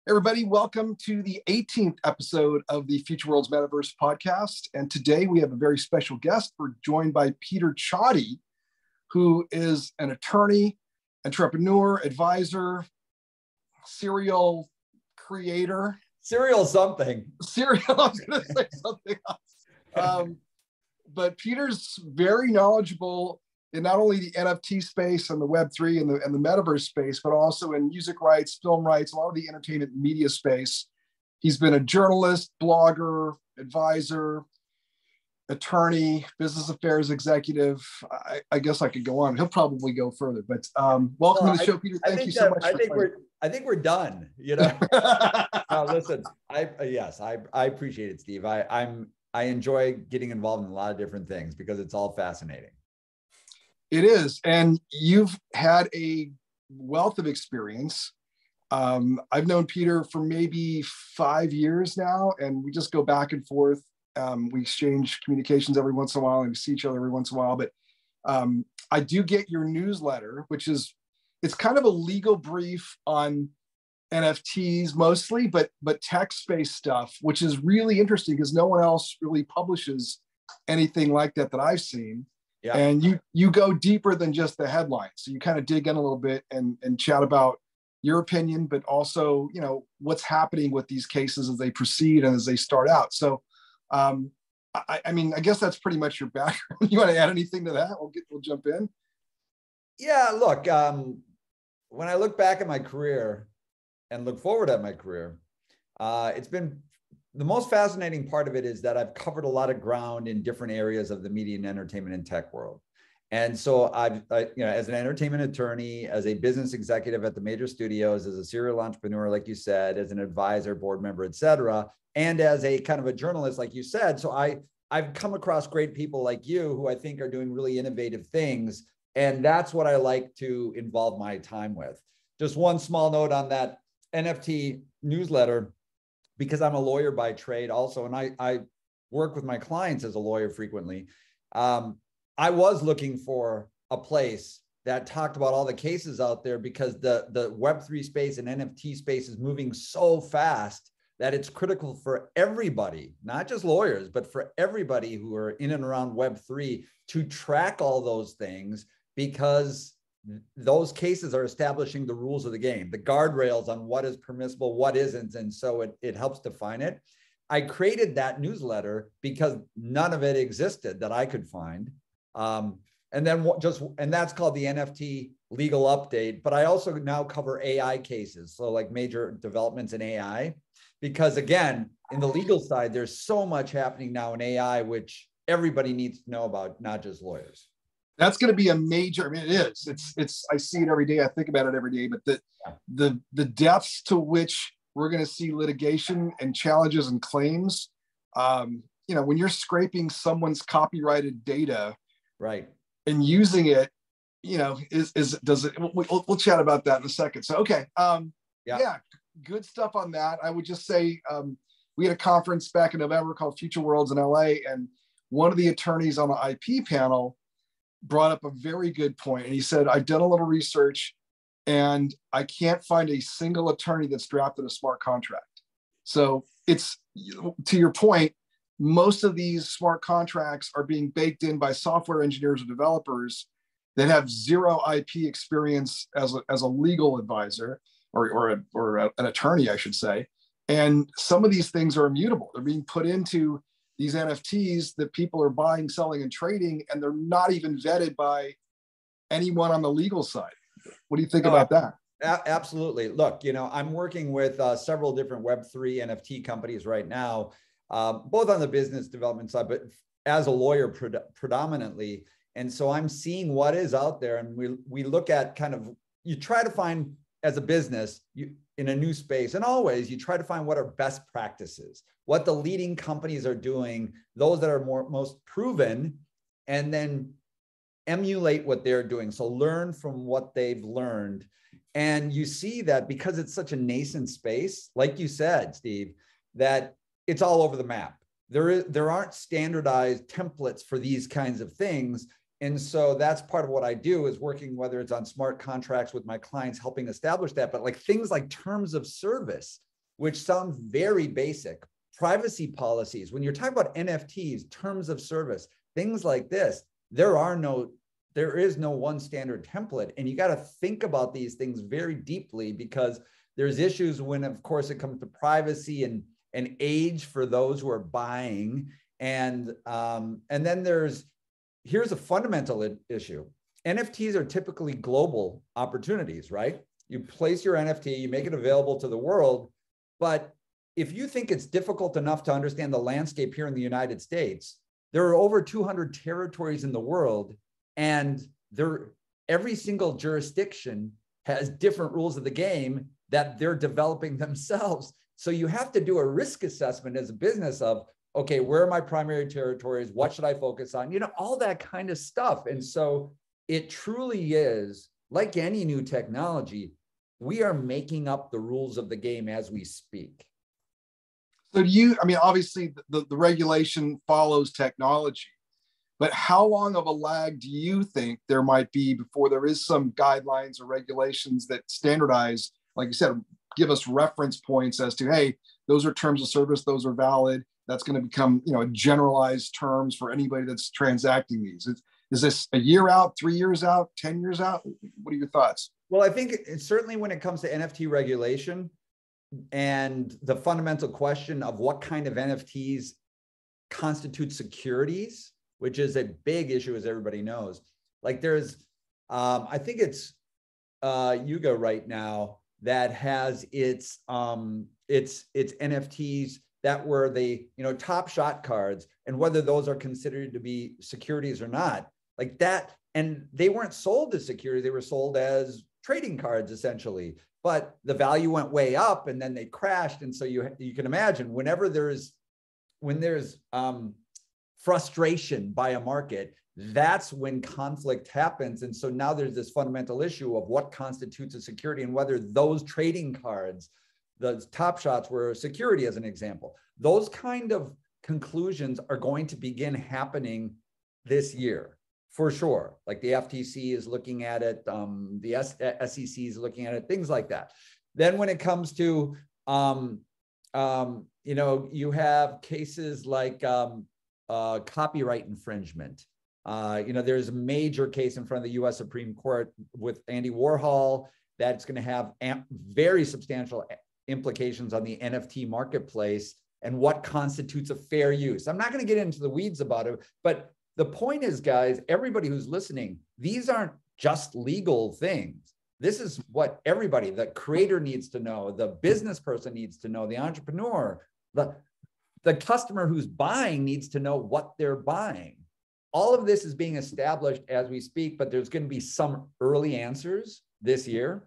Everybody, welcome to the 18th episode of the Futureworlds Metaverse podcast. And today we have a very special guest. We're joined by Peter Csathy, who is an attorney, entrepreneur, advisor, serial creator. Serial something. Serial, I was going to say something else. But Peter's very knowledgeable in not only the NFT space and the Web3 and the metaverse space, but also in music rights, film rights, a lot of the entertainment media space. He's been a journalist, blogger, advisor, attorney, business affairs exetive. I guess I could go on. He'll probably go further, but welcome to the show, Peter. Thank you so much. I think we're done. You know, no, listen, I appreciate it, Steve. I enjoy getting involved in a lot of different things because it's all fascinating. It is. And you've had a wealth of experience. I've known Peter for maybe 5 years now, and we just go back and forth. We exchange communications every once in a while and we see each other every once in a while. But I do get your newsletter, it's kind of a legal brief on NFTs mostly, but text-based stuff, which is really interesting because no one else really publishes anything like that I've seen. Yeah. And you go deeper than just the headlines. So you kind of dig in a little bit and chat about your opinion, but also, you know, what's happening with these cases as they proceed and as they start out. So, I mean, I guess that's pretty much your background. You want to add anything to that? We'll jump in. Yeah, look, when I look back at my career and look forward at my career, it's been the most fascinating part of it is that I've covered a lot of ground in different areas of the media and entertainment and tech world. And so as an entertainment attorney, as a business executive at the major studios, as a serial entrepreneur, like you said, as an advisor, board member, et cetera, and as a kind of a journalist, like you said. So I've come across great people like you who I think are doing really innovative things. And that's what I like to involve my time with. Just one small note on that NFT newsletter, because I'm a lawyer by trade also, and I work with my clients as a lawyer frequently. I was looking for a place that talked about all the cases out there because the Web3 space and NFT space is moving so fast that it's critical for everybody, not just lawyers, but for everybody who are in and around Web3 to track all those things, because those cases are establishing the rules of the game, the guardrails on what is permissible, what isn't. And so it helps define it. I created that newsletter because none of it existed that I could find. And that's called the NFT legal update. But I also now cover AI cases. So like major developments in AI, because again, in the legal side, there's so much happening now in AI, which everybody needs to know about, not just lawyers. That's going to be a major, I mean, it is, it's, I see it every day. I think about it every day, but the depths to which we're going to see litigation and challenges and claims, you know, when you're scraping someone's copyrighted data, right, and using it, you know, we'll chat about that in a second. So, okay. Yeah, good stuff on that. I would just say, we had a conference back in November called Futureworlds in LA, and one of the attorneys on the IP panel brought up a very good point. And he said, I've done a little research and I can't find a single attorney that's drafted a smart contract. So it's, to your point, most of these smart contracts are being baked in by software engineers or developers that have zero IP experience as a legal advisor or an attorney, I should say. And some of these things are immutable. They're being put into these NFTs that people are buying, selling, and trading, and they're not even vetted by anyone on the legal side. What do you think about that? Absolutely. Look, you know, I'm working with several different Web3 NFT companies right now, both on the business development side, but as a lawyer predominantly. And so I'm seeing what is out there, and we look at kind of, you try to find as a business, in a new space, and always you try to find what are best practices, what the leading companies are doing, those that are most proven, and then emulate what they're doing. So learn from what they've learned. And you see that because it's such a nascent space, like you said, Steve, that it's all over the map. There aren't standardized templates for these kinds of things. And so that's part of what I do, is working, whether it's on smart contracts with my clients, helping establish that, but like things like terms of service, which sound very basic. Privacy policies, when you're talking about NFTs, terms of service, things like this, there is no one standard template. And you got to think about these things very deeply, because there's issues when, of course, it comes to privacy and age for those who are buying. And then here's a fundamental issue. NFTs are typically global opportunities, right? You place your NFT, you make it available to the world. But if you think it's difficult enough to understand the landscape here in the United States, there are over 200 territories in the world, and every single jurisdiction has different rules of the game that they're developing themselves. So you have to do a risk assessment as a business of, okay, where are my primary territories? What should I focus on? All that kind of stuff. And so it truly is, like any new technology, we are making up the rules of the game as we speak. So obviously the regulation follows technology, but how long of a lag do you think there might be before there is some guidelines or regulations that standardize, like you said, give us reference points as to, hey, those are terms of service, those are valid. That's going to become, generalized terms for anybody that's transacting these. Is this a year out, 3 years out, 10 years out? What are your thoughts? Well, I think certainly when it comes to NFT regulation and the fundamental question of what kind of NFTs constitute securities, which is a big issue, as everybody knows. Like there's, I think it's Yuga right now that has its NFTs that were the top shot cards, and whether those are considered to be securities or not, like that. And they weren't sold as securities; they were sold as trading cards essentially. But the value went way up, and then they crashed. And so you can imagine when there's frustration by a market, that's when conflict happens. And so now there's this fundamental issue of what constitutes a security and whether those trading cards, the top shots, were a security, as an example. Those kind of conclusions are going to begin happening this year for sure. Like the FTC is looking at it, the SEC is looking at it, things like that. Then when it comes to, you have cases like copyright infringement. There's a major case in front of the US Supreme Court with Andy Warhol that's going to have very substantial implications on the NFT marketplace and what constitutes a fair use. I'm not going to get into the weeds about it, but the point is, guys, everybody who's listening, these aren't just legal things. This is what everybody, the creator needs to know, the business person needs to know, the entrepreneur, the customer who's buying needs to know what they're buying. All of this is being established as we speak, but there's going to be some early answers this year.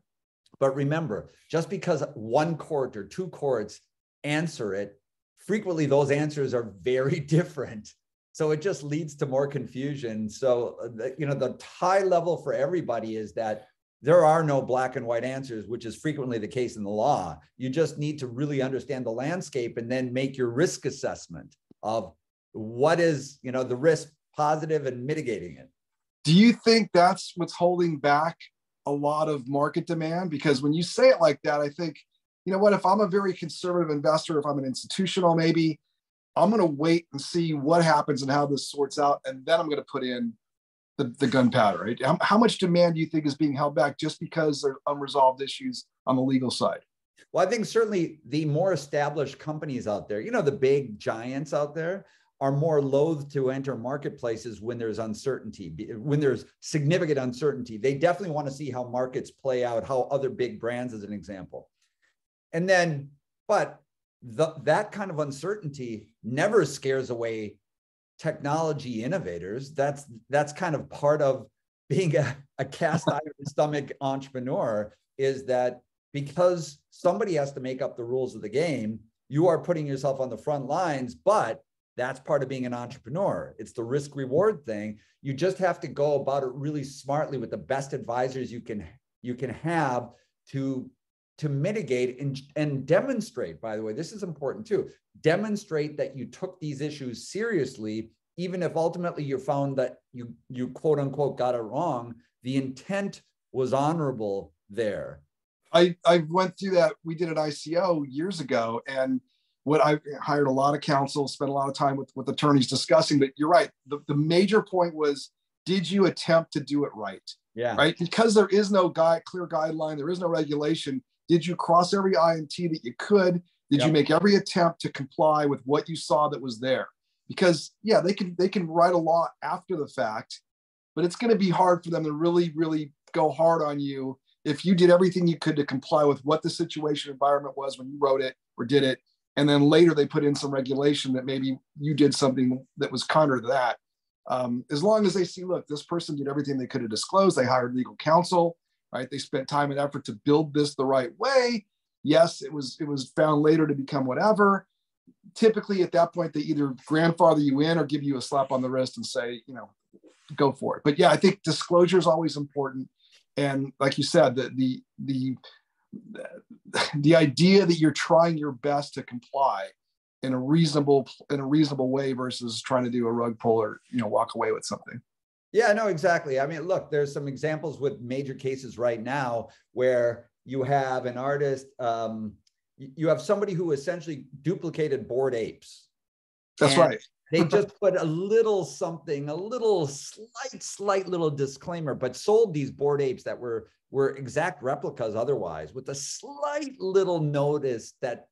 But remember, just because one court or two courts answer it, frequently those answers are very different. So it just leads to more confusion. So, the high level for everybody is that there are no black and white answers, which is frequently the case in the law. You just need to really understand the landscape and then make your risk assessment of what is, the risk positive and mitigating it. Do you think that's what's holding back a lot of market demand? Because when you say it like that, I think, if I'm a very conservative investor, if I'm an institutional, maybe I'm going to wait and see what happens and how this sorts out. And then I'm going to put in the gunpowder, right? How much demand do you think is being held back just because there are unresolved issues on the legal side? Well, I think certainly the more established companies out there, the big giants out there, are more loath to enter marketplaces when there's uncertainty, when there's significant uncertainty. They definitely want to see how markets play out, how other big brands, as an example. And then, but that kind of uncertainty never scares away technology innovators. That's kind of part of being a cast iron stomach entrepreneur, is that because somebody has to make up the rules of the game, you are putting yourself on the front lines, but that's part of being an entrepreneur. It's the risk reward thing. You just have to go about it really smartly with the best advisors you can have to mitigate and demonstrate, by the way, this is important too, demonstrate that you took these issues seriously, even if ultimately you found that you quote unquote got it wrong. The intent was honorable there. I went through that. We did an ICO years ago, and what I hired a lot of counsel, spent a lot of time with attorneys discussing. But you're right. The major point was, did you attempt to do it right? Yeah. Right. Because there is no clear guideline, there is no regulation. Did you cross every I and T that you could? Did you make every attempt to comply with what you saw that was there? Because yeah, they can write a law after the fact, but it's going to be hard for them to really, really go hard on you if you did everything you could to comply with what the situation environment was when you wrote it or did it. And then later they put in some regulation that maybe you did something that was counter to that. As long as they see, look, this person did everything they could have disclosed, they hired legal counsel, right? They spent time and effort to build this the right way. Yes, it was found later to become whatever. Typically at that point, they either grandfather you in or give you a slap on the wrist and say, go for it. But yeah, I think disclosure is always important. And like you said, the idea that you're trying your best to comply in a reasonable way versus trying to do a rug pull or walk away with something. Yeah, no, exactly. I mean, look, there's some examples with major cases right now where you have an artist, you have somebody who essentially duplicated Bored Apes. That's right. They just put a little something, a little slight little disclaimer, but sold these Bored Apes that were exact replicas otherwise, with a slight little notice that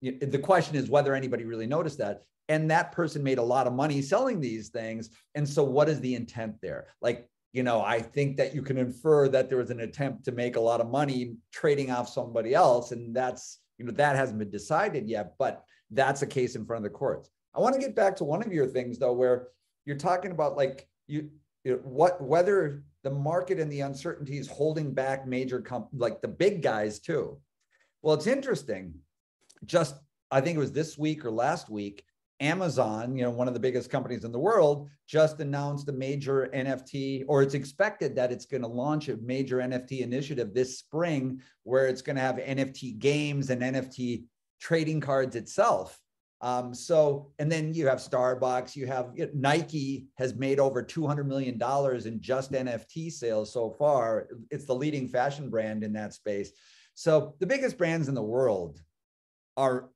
the question is whether anybody really noticed that. And that person made a lot of money selling these things. And so what is the intent there? Like, I think that you can infer that there was an attempt to make a lot of money trading off somebody else. And that's, that hasn't been decided yet, but that's a case in front of the courts. I want to get back to one of your things though, where you're talking about like whether the market and the uncertainty is holding back major like the big guys too. Well, it's interesting. Just, I think it was this week or last week, Amazon, one of the biggest companies in the world, just announced a major NFT, or it's expected that it's going to launch a major NFT initiative this spring, where it's going to have NFT games and NFT trading cards itself. And then you have Starbucks, you have Nike has made over $200 million in just NFT sales so far. It's the leading fashion brand in that space. So the biggest brands in the world are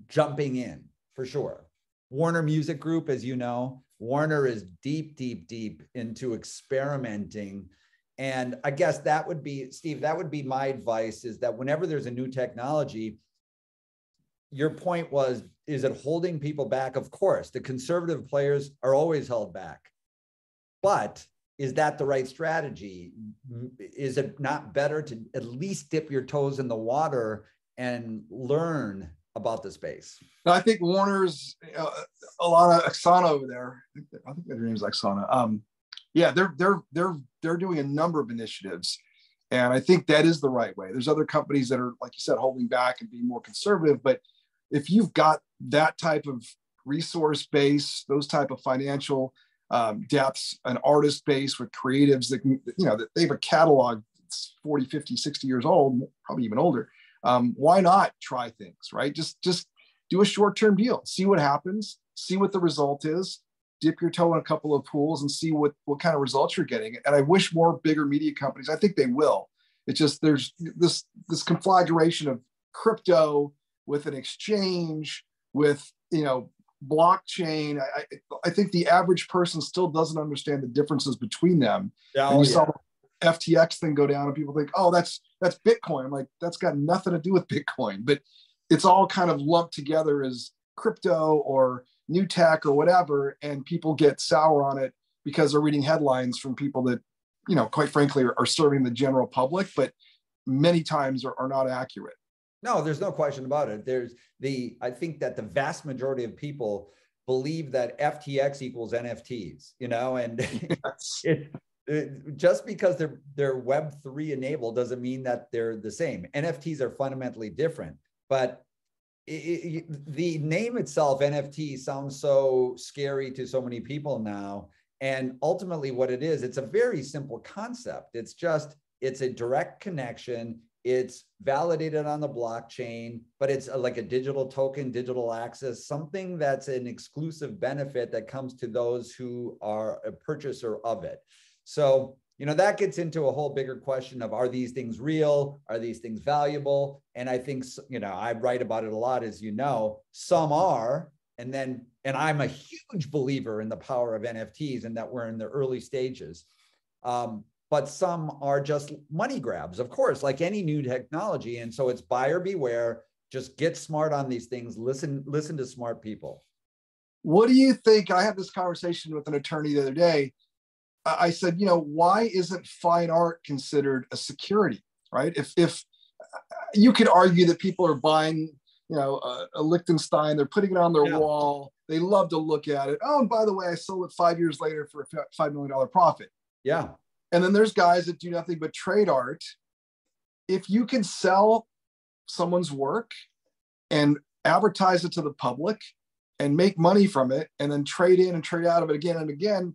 jumping in for sure. Warner Music Group, as you know, Warner is deep into experimenting. And I guess that would be, Steve, that would be my advice, is that whenever there's a new technology, your point was, is it holding people back? Of course, the conservative players are always held back. But is that the right strategy? Is it not better to at least dip your toes in the water and learn about the space? I think Warner's a lot of Oksana over there. I think their name is Oksana. Yeah, they're doing a number of initiatives, and I think that is the right way. There's other companies that are, like you said, holding back and being more conservative. But if you've got that type of resource base, those type of financial depths, an artist base with creatives that that they have a catalog that's 40, 50, 60 years old, probably even older. Why not try things, right? Just do a short-term deal, see what happens, see what the result is, dip your toe in a couple of pools and see what kind of results you're getting. And I wish more bigger media companies, I think they will. It's just, there's this conflagration of crypto with an exchange, with, blockchain. I think the average person still doesn't understand the differences between them. And you saw the FTX thing go down and people think, oh, that's Bitcoin. I'm like, that's got nothing to do with Bitcoin, but it's all kind of lumped together as crypto or new tech or whatever. And people get sour on it because they're reading headlines from people that, quite frankly, are serving the general public, but many times are not accurate. No, there's no question about it. I think that the vast majority of people believe that FTX equals NFTs, and yes. Just because they're Web3 enabled doesn't mean that they're the same. NFTs are fundamentally different, but the name itself, NFT, sounds so scary to so many people now. And ultimately what it is, it's a very simple concept. It's a direct connection. It's validated on the blockchain, but it's like a digital token, digital access, something that's an exclusive benefit that comes to those who are a purchaser of it. So that gets into a whole bigger question of, are these things real? Are these things valuable? And I think, I write about it a lot, as you know, some are, and I'm a huge believer in the power of NFTs and that we're in the early stages. But some are just money grabs, of course, like any new technology. And so it's buyer beware, just get smart on these things, listen to smart people. What do you think? I had this conversation with an attorney the other day. I said, why isn't fine art considered a security, right? If you could argue that people are buying, a Liechtenstein, they're putting it on their wall, they love to look at it. Oh, and by the way, I sold it 5 years later for a $5 million profit. Yeah. And then there's guys that do nothing but trade art. If you can sell someone's work and advertise it to the public and make money from it, and then trade in and trade out of it again and again,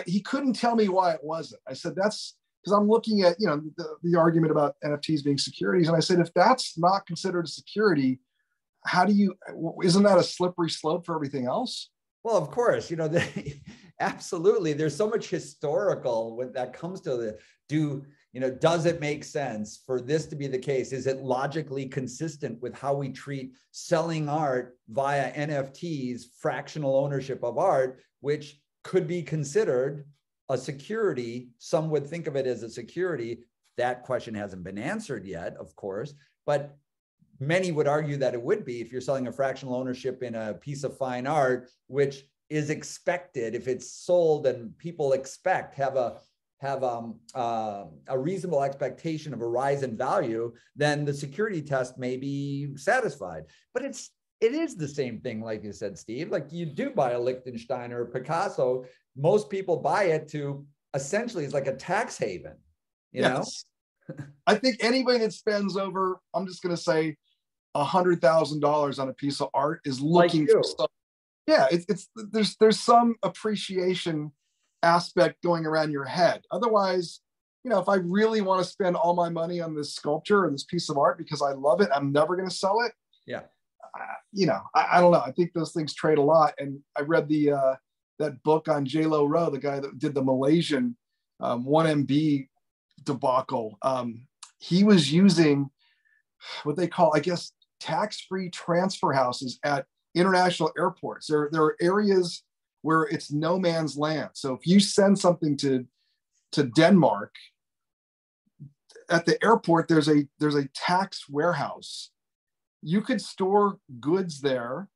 he couldn't tell me why it wasn't. I said, that's because I'm looking at, the argument about NFTs being securities. And I said, if that's not considered a security, isn't that a slippery slope for everything else? Well, of course, absolutely. There's so much historical when that comes to does it make sense for this to be the case? Is it logically consistent with how we treat selling art via NFTs, fractional ownership of art, which could be considered a security? Some would think of it as a security. That question hasn't been answered yet, of course, but many would argue that it would be if you're selling a fractional ownership in a piece of fine art, which is expected, if it's sold and people have a reasonable expectation of a rise in value, then the security test may be satisfied. But it is the same thing, like you said, Steve. Like, you do buy a Liechtenstein or a Picasso, most people buy it to essentially, it's like a tax haven, you know? I think anybody that spends over, I'm just going to say, $100,000 on a piece of art is looking for stuff. Yeah, there's some appreciation aspect going around your head. Otherwise, if I really want to spend all my money on this sculpture and this piece of art because I love it, I'm never going to sell it. Yeah. I don't know. I think those things trade a lot. And I read that book on J.Lo Rowe, the guy that did the Malaysian 1MB debacle. He was using what they call, I guess, tax-free transfer houses at international airports. There are areas where it's no man's land. So if you send something to Denmark, at the airport, there's a tax warehouse. You could store goods there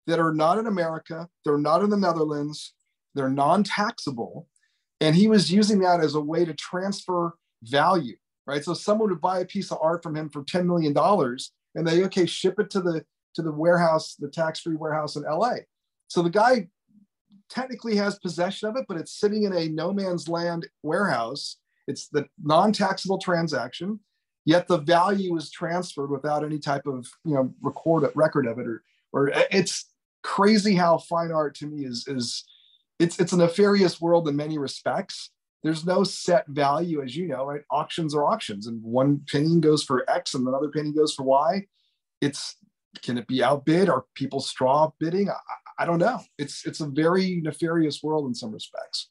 that are not in America, they're not in the Netherlands, they're non-taxable. And he was using that as a way to transfer value, right? So someone would buy a piece of art from him for $10 million and they, ship it to the warehouse, the tax-free warehouse in LA. So the guy technically has possession of it, but it's sitting in a no man's land warehouse. It's the non-taxable transaction, yet the value is transferred without any type of record of it, or it's crazy how fine art to me is it's a nefarious world in many respects. There's no set value, as you know, right? Auctions are auctions, and one painting goes for X and another painting goes for Y. Can it be outbid? Are people straw bidding? I don't know. It's a very nefarious world in some respects.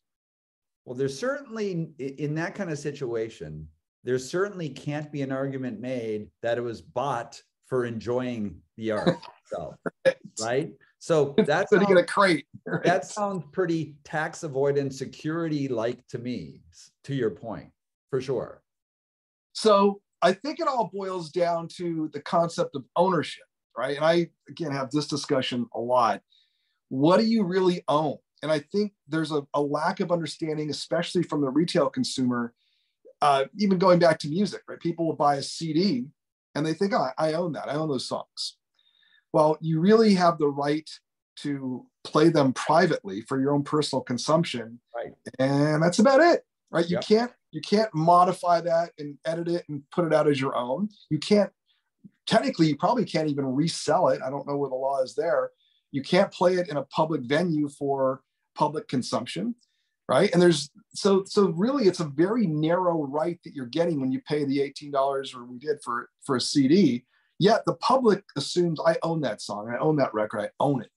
Well, there's certainly, in that kind of situation, there certainly can't be an argument made that it was bought for enjoying the art itself, right? So that's sitting in a crate. Right? That sounds pretty tax avoidance security-like to me, to your point, for sure. So I think it all boils down to the concept of ownership, right? And I, again, have this discussion a lot. What do you really own? And I think there's a lack of understanding, especially from the retail consumer, even going back to music, right? People will buy a CD and they think, oh, I own that. I own those songs. Well, you really have the right to play them privately for your own personal consumption. Right. And that's about it, right? Yep. You can't modify that and edit it and put it out as your own. You probably can't even resell it. I don't know where the law is there. You can't play it in a public venue for public consumption, right? And so really it's a very narrow right that you're getting when you pay the $18 or we did for a CD. Yet the public assumes I own that song, I own that record, I own it,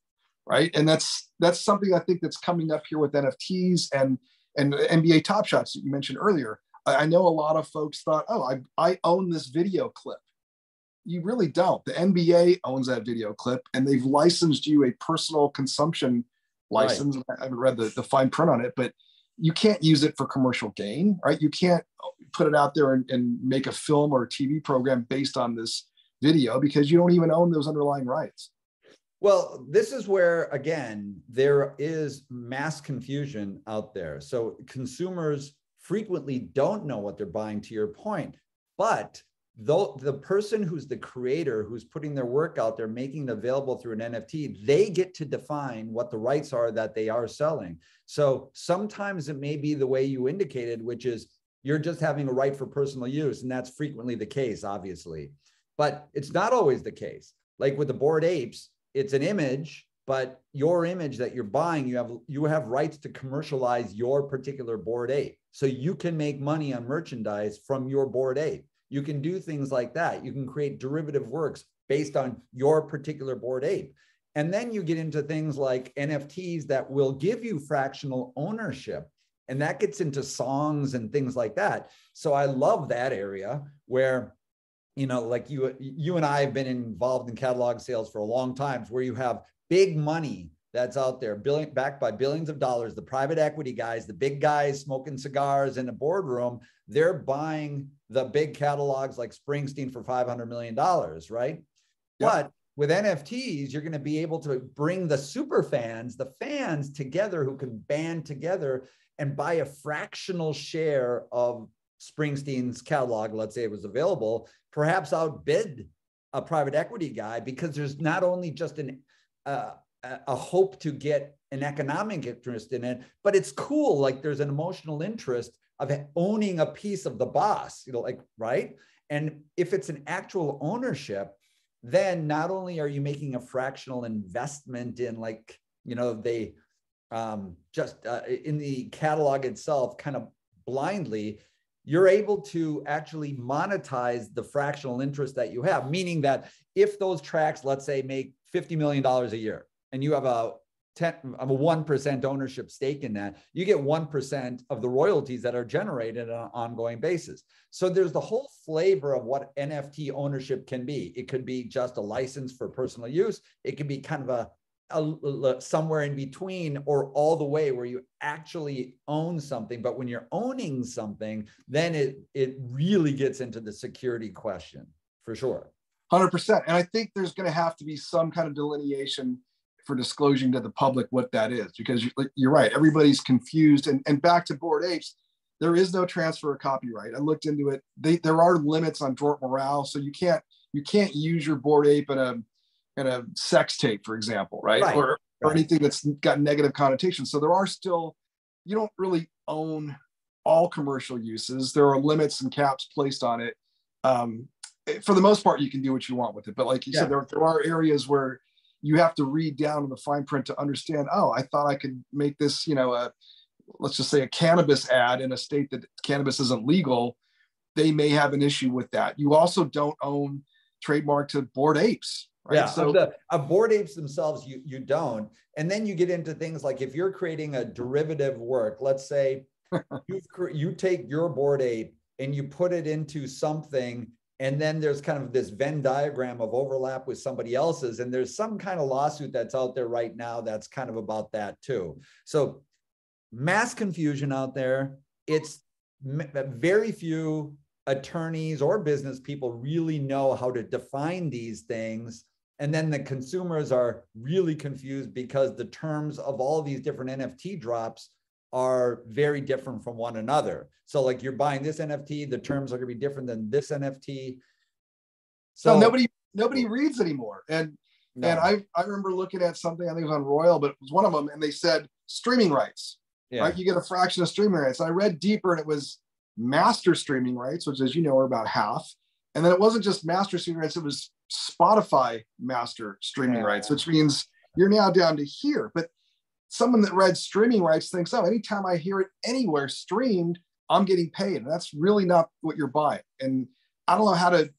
right? And that's something I think that's coming up here with NFTs, and And the NBA Top Shots that you mentioned earlier, I know a lot of folks thought, oh, I own this video clip. You really don't. The NBA owns that video clip, and they've licensed you a personal consumption license. Right. I haven't read the fine print on it, but you can't use it for commercial gain, right? You can't put it out there and make a film or a TV program based on this video because you don't even own those underlying rights. Well, this is where, again, there is mass confusion out there. So consumers frequently don't know what they're buying, to your point, but though the person who's the creator, who's putting their work out there, making it available through an NFT, they get to define what the rights are that they are selling. So sometimes it may be the way you indicated, which is you're just having a right for personal use. And that's frequently the case, obviously, but it's not always the case. Like with the Bored Apes, it's an image, but your image that you're buying, you have rights to commercialize your particular Bored Ape. So you can make money on merchandise from your Bored Ape. You can do things like that. You can create derivative works based on your particular Bored Ape. And then you get into things like NFTs that will give you fractional ownership. And that gets into songs and things like that. So I love that area where, you know, like you and I have been involved in catalog sales for a long time, where you have big money that's out there, backed by billions of dollars. The private equity guys, the big guys smoking cigars in a boardroom, they're buying the big catalogs like Springsteen for $500 million, right? Yep. But with NFTs, you're going to be able to bring the super fans, the fans together who can band together and buy a fractional share of Springsteen's catalog, let's say it was available, perhaps outbid a private equity guy, because there's not only just a hope to get an economic interest in it, but it's cool. Like there's an emotional interest of owning a piece of the boss, you know, like, right? And if it's an actual ownership, then not only are you making a fractional investment in, like, you know, they in the catalog itself kind of blindly, you're able to actually monetize the fractional interest that you have, meaning that if those tracks, let's say, make $50 million a year, and you have a 1% ownership stake in that, you get 1% of the royalties that are generated on an ongoing basis. So there's the whole flavor of what NFT ownership can be. It could be just a license for personal use. It could be kind of a somewhere in between, or all the way where you actually own something. But when you're owning something, then it really gets into the security question, for sure. 100%. And I think there's going to have to be some kind of delineation for disclosing to the public what that is, because you're right, everybody's confused. And back to Bored Apes, there is no transfer of copyright. I looked into it. There are limits on droit morale, so you can't use your Bored Ape in a sex tape, for example, right? Or anything that's got negative connotations. So there are still, you don't really own all commercial uses. There are limits and caps placed on it. For the most part, you can do what you want with it. But like you said, there are areas where you have to read down to the fine print to understand, oh, I thought I could make this, you know, let's just say a cannabis ad in a state that cannabis isn't legal. They may have an issue with that. You also don't own trademark to Bored Apes, right? Yeah, so of Bored Apes themselves, you don't. And then you get into things like, if you're creating a derivative work, let's say you take your Bored Ape and you put it into something, and then there's kind of this Venn diagram of overlap with somebody else's. And there's some kind of lawsuit that's out there right now that's kind of about that too. So mass confusion out there. It's very few attorneys or business people really know how to define these things. And then the consumers are really confused because the terms of all these different NFT drops are very different from one another. So like, you're buying this NFT, the terms are going to be different than this NFT. So nobody reads anymore. And I remember looking at something, I think it was on Royal, but it was one of them, and they said streaming rights, right? You get a fraction of streaming rights. And I read deeper, and it was master streaming rights, which, as you know, are about half. And then it wasn't just master streaming rights, it was Spotify master streaming rights, which means you're now down to here. But someone that read streaming rights thinks, oh, anytime I hear it anywhere streamed, I'm getting paid. And that's really not what you're buying. And I don't know how to,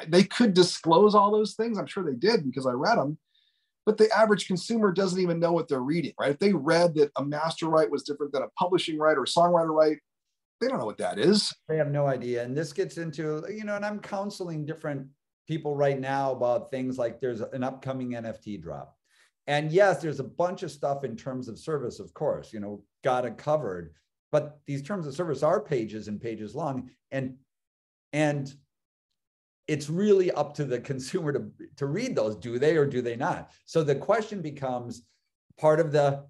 they could disclose all those things. I'm sure they did because I read them. but the average consumer doesn't even know what they're reading, right? If they read that a master right was different than a publishing right or a songwriter right, they don't know what that is. They have no idea. And this gets into, and I'm counseling different people right now about things like there's an upcoming NFT drop. And yes, there's a bunch of stuff in terms of service, of course, got it covered. But these terms of service are pages and pages long. And it's really up to the consumer to read those. Do they or do they not? So the question becomes, part of the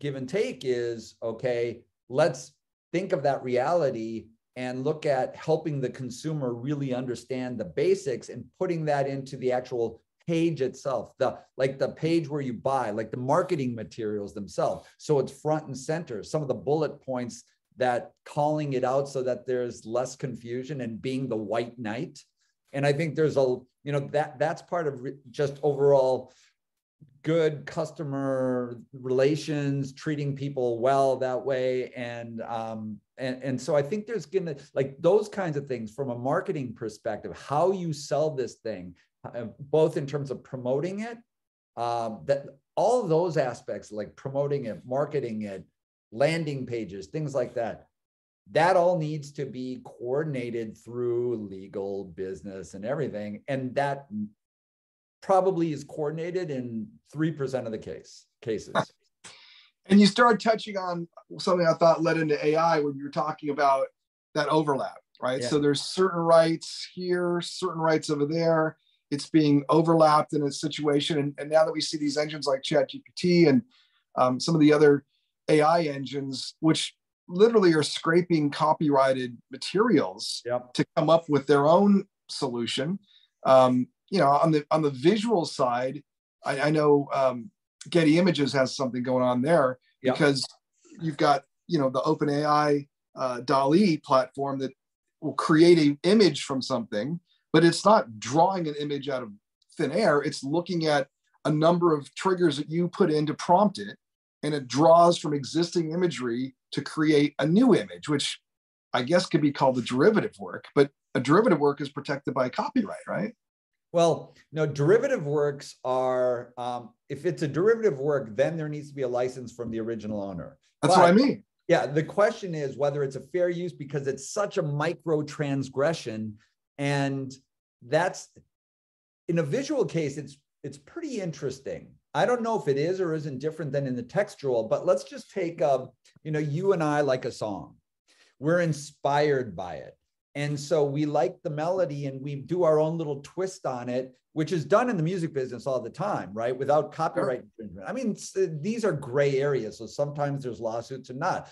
give and take is, okay, let's think of that reality and look at helping the consumer really understand the basics and putting that into the actual page itself, like the page where you buy, like the marketing materials themselves. So it's front and center, some of the bullet points, that calling it out so that there's less confusion and being the white knight. And I think there's that's part of just overall good customer relations, treating people well that way. And so I think there's gonna, like, those kinds of things from a marketing perspective, how you sell this thing, both in terms of promoting it, that all of those aspects, like promoting it, marketing it, landing pages, things like that, that all needs to be coordinated through legal, business, and everything. And that probably is coordinated in 3% of the cases. And you started touching on something I thought led into AI when you were talking about that overlap, right? Yeah. So there's certain rights here, certain rights over there. It's being overlapped in a situation. And now that we see these engines like ChatGPT and some of the other AI engines, which literally are scraping copyrighted materials to come up with their own solution. On the visual side, I know Getty Images has something going on there because you've got, the OpenAI DALL-E platform that will create an image from something, but it's not drawing an image out of thin air. It's looking at a number of triggers that you put in to prompt it, and it draws from existing imagery to create a new image, which I guess could be called a derivative work, but a derivative work is protected by copyright, right? Well, no, derivative works are, if it's a derivative work, then there needs to be a license from the original owner. That's what I mean. Yeah, the question is whether it's a fair use, because it's such a micro transgression. And that's, in a visual case, it's pretty interesting. I don't know if it is or isn't different than in the textual, but let's just take, you and I like a song. We're inspired by it. And so we like the melody and we do our own little twist on it, which is done in the music business all the time, right? Without copyright infringement. I mean, these are gray areas. So sometimes there's lawsuits and not.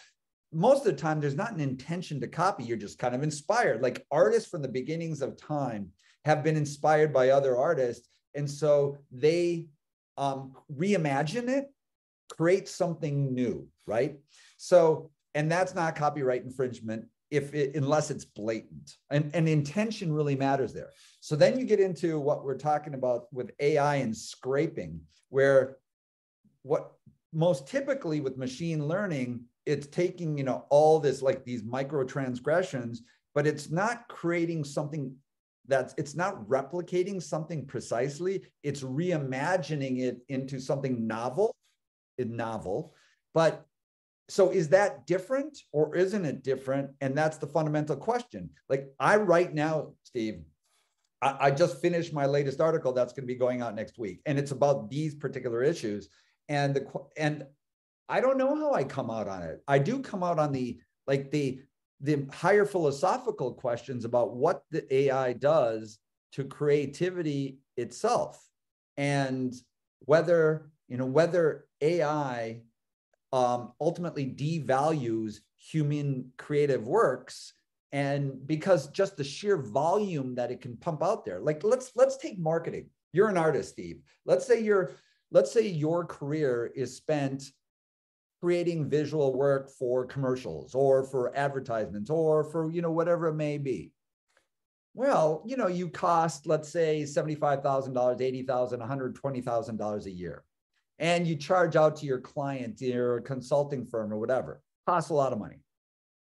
Most of the time, there's not an intention to copy. You're just kind of inspired. Like artists from the beginnings of time have been inspired by other artists. And so they reimagine it, create something new, right? So, and that's not copyright infringement unless it's blatant, and intention really matters there. So then you get into what we're talking about with AI and scraping, where what most typically with machine learning, it's taking, all this, like these micro transgressions, but it's not creating something it's not replicating something precisely. It's reimagining it into something novel. But so is that different or isn't it different? And that's the fundamental question. Like right now, Steve, I just finished my latest article that's going to be going out next week. And it's about these particular issues. And I don't know how I come out on it. I do come out on the higher philosophical questions about what the AI does to creativity itself, and whether AI ultimately devalues human creative works, and because just the sheer volume that it can pump out there. Like let's take marketing. You're an artist, Steve. Let's say your career is spent creating visual work for commercials or for advertisements or for, whatever it may be. Well, you cost, let's say $75,000, $80,000, $120,000 a year. And you charge out to your client, your consulting firm or whatever. Costs a lot of money.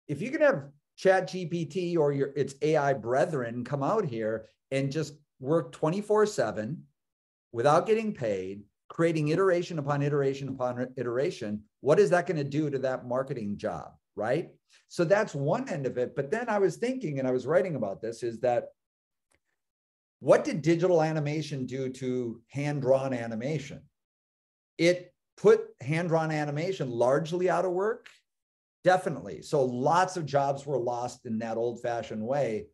If you can have ChatGPT or its AI brethren come out here and just work 24/7 without getting paid, creating iteration upon iteration upon iteration, what is that going to do to that marketing job, right? So that's one end of it. But then I was thinking, and I was writing about this, is that what did digital animation do to hand-drawn animation? It put hand-drawn animation largely out of work. Definitely. So lots of jobs were lost in that old-fashioned way,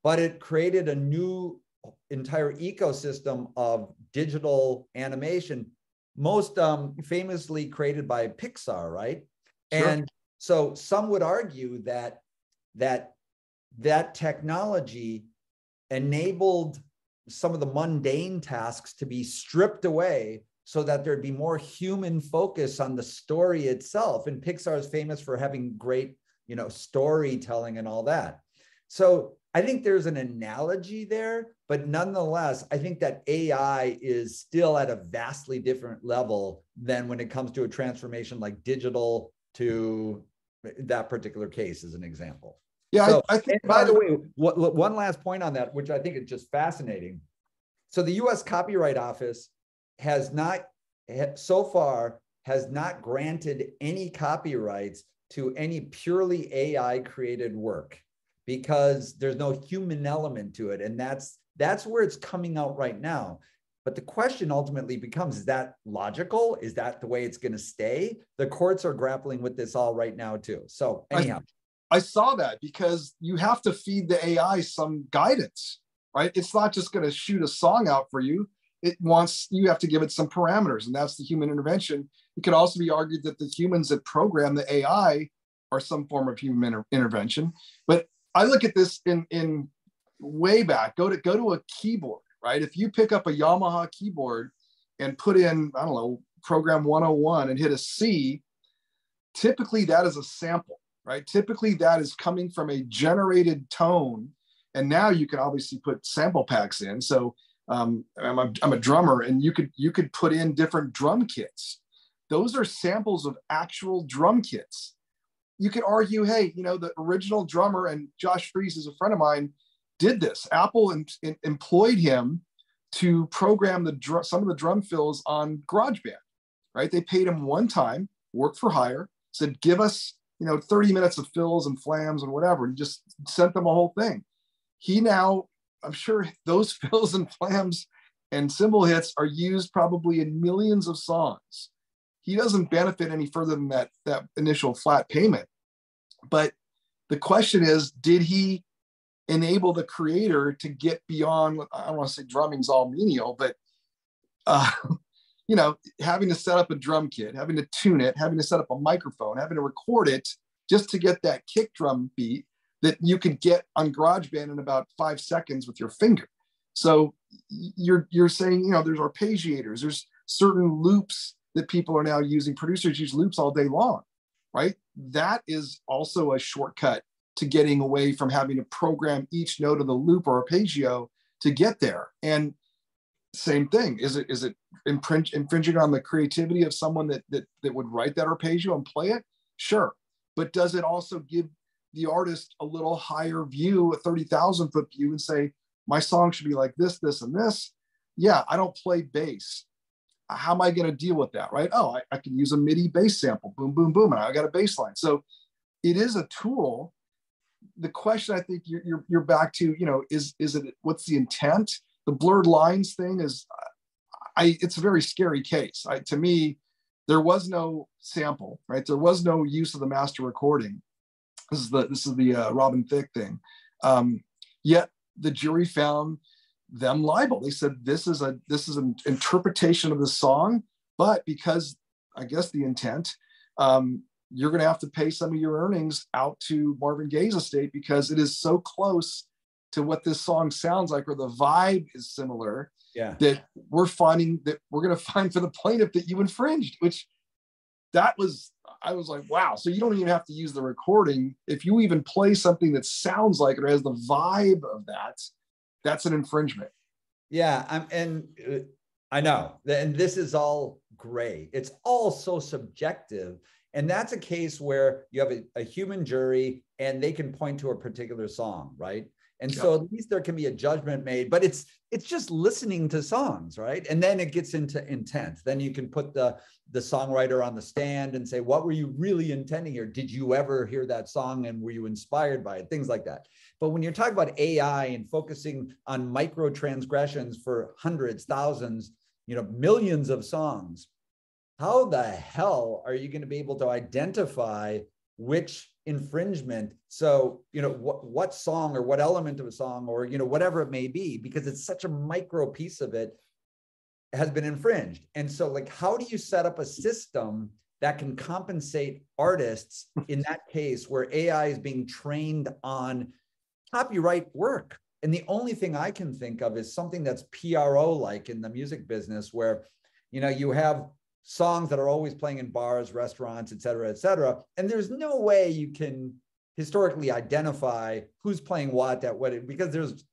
but it created a new entire ecosystem of digital animation, most famously created by Pixar, right? Sure. And so some would argue that that technology enabled some of the mundane tasks to be stripped away so that there'd be more human focus on the story itself. And Pixar is famous for having great, storytelling and all that. So I think there's an analogy there, but nonetheless, I think that AI is still at a vastly different level than when it comes to a transformation like digital to that particular case as an example. Yeah, so, I think. And by the way, one last point on that, which I think is just fascinating. So the U.S. Copyright Office has not granted any copyrights to any purely AI created work, because there's no human element to it. And that's where it's coming out right now. But the question ultimately becomes, is that logical? Is that the way it's going to stay? The courts are grappling with this all right now too. So anyhow. I saw that, because you have to feed the AI some guidance, right? It's not just going to shoot a song out for you. You have to give it some parameters, and that's the human intervention. It could also be argued that the humans that program the AI are some form of human intervention. But I look at this in way back. Go to a keyboard, right? If you pick up a Yamaha keyboard and put in, I don't know, program 101 and hit a C, typically that is a sample, right? Typically that is coming from a generated tone. And now you can obviously put sample packs in. So I'm a drummer, and you could put in different drum kits. Those are samples of actual drum kits. You could argue, hey, the original drummer, and Josh Freese is a friend of mine, did this. Apple employed him to program some of the drum fills on GarageBand, right? They paid him one time, work for hire, said, give us 30 minutes of fills and flams and whatever, and just sent them a whole thing. He now, I'm sure those fills and flams and cymbal hits are used probably in millions of songs. He doesn't benefit any further than that initial flat payment. But the question is, did he enable the creator to get beyond, I don't want to say drumming's all menial, but having to set up a drum kit, having to tune it, having to set up a microphone, having to record it just to get that kick drum beat that you could get on GarageBand in about 5 seconds with your finger. So you're saying, there's arpeggiators, there's certain loops that people are now using. Producers use loops all day long, right? That is also a shortcut to getting away from having to program each note of the loop or arpeggio to get there. And same thing, is it infringing on the creativity of someone that would write that arpeggio and play it? Sure. But does it also give the artist a little higher view, a 30,000 foot view, and say, my song should be like this, this, and this? Yeah, I don't play bass. How am I going to deal with that, right? Oh, I can use a MIDI bass sample, boom, boom, boom, and I got a bass line. So it is a tool. The question I think you're back to, is it, what's the intent? The blurred lines thing is, it's a very scary case. To me, there was no sample, right? There was no use of the master recording. This is the Robin Thicke thing. Yet the jury found them liable. They said this is an interpretation of the song, but because I guess the intent, you're going to have to pay some of your earnings out to Marvin Gaye's estate because it is so close to what this song sounds like, or the vibe is similar. Yeah. That we're going to find for the plaintiff that you infringed, I was like, wow. So you don't even have to use the recording. If you even play something that sounds like it or has the vibe of that, that's an infringement. Yeah. I know. And this is all gray. It's all so subjective. And that's a case where you have a human jury and they can point to a particular song, right? And so at least there can be a judgment made, but it's just listening to songs, right? And then it gets into intent. Then you can put the songwriter on the stand and say, what were you really intending here? Did you ever hear that song and were you inspired by it? Things like that. But when you're talking about AI and focusing on micro transgressions for hundreds, thousands, millions of songs, how the hell are you going to be able to identify which infringement? So, what song or what element of a song or, whatever it may be, because it's such a micro piece of it has been infringed. And so like, how do you set up a system that can compensate artists in that case where AI is being trained on copyright work? And the only thing I can think of is something that's PRO-like in the music business where, you have songs that are always playing in bars, restaurants, et cetera, and there's no way you can historically identify who's playing what at what, because there's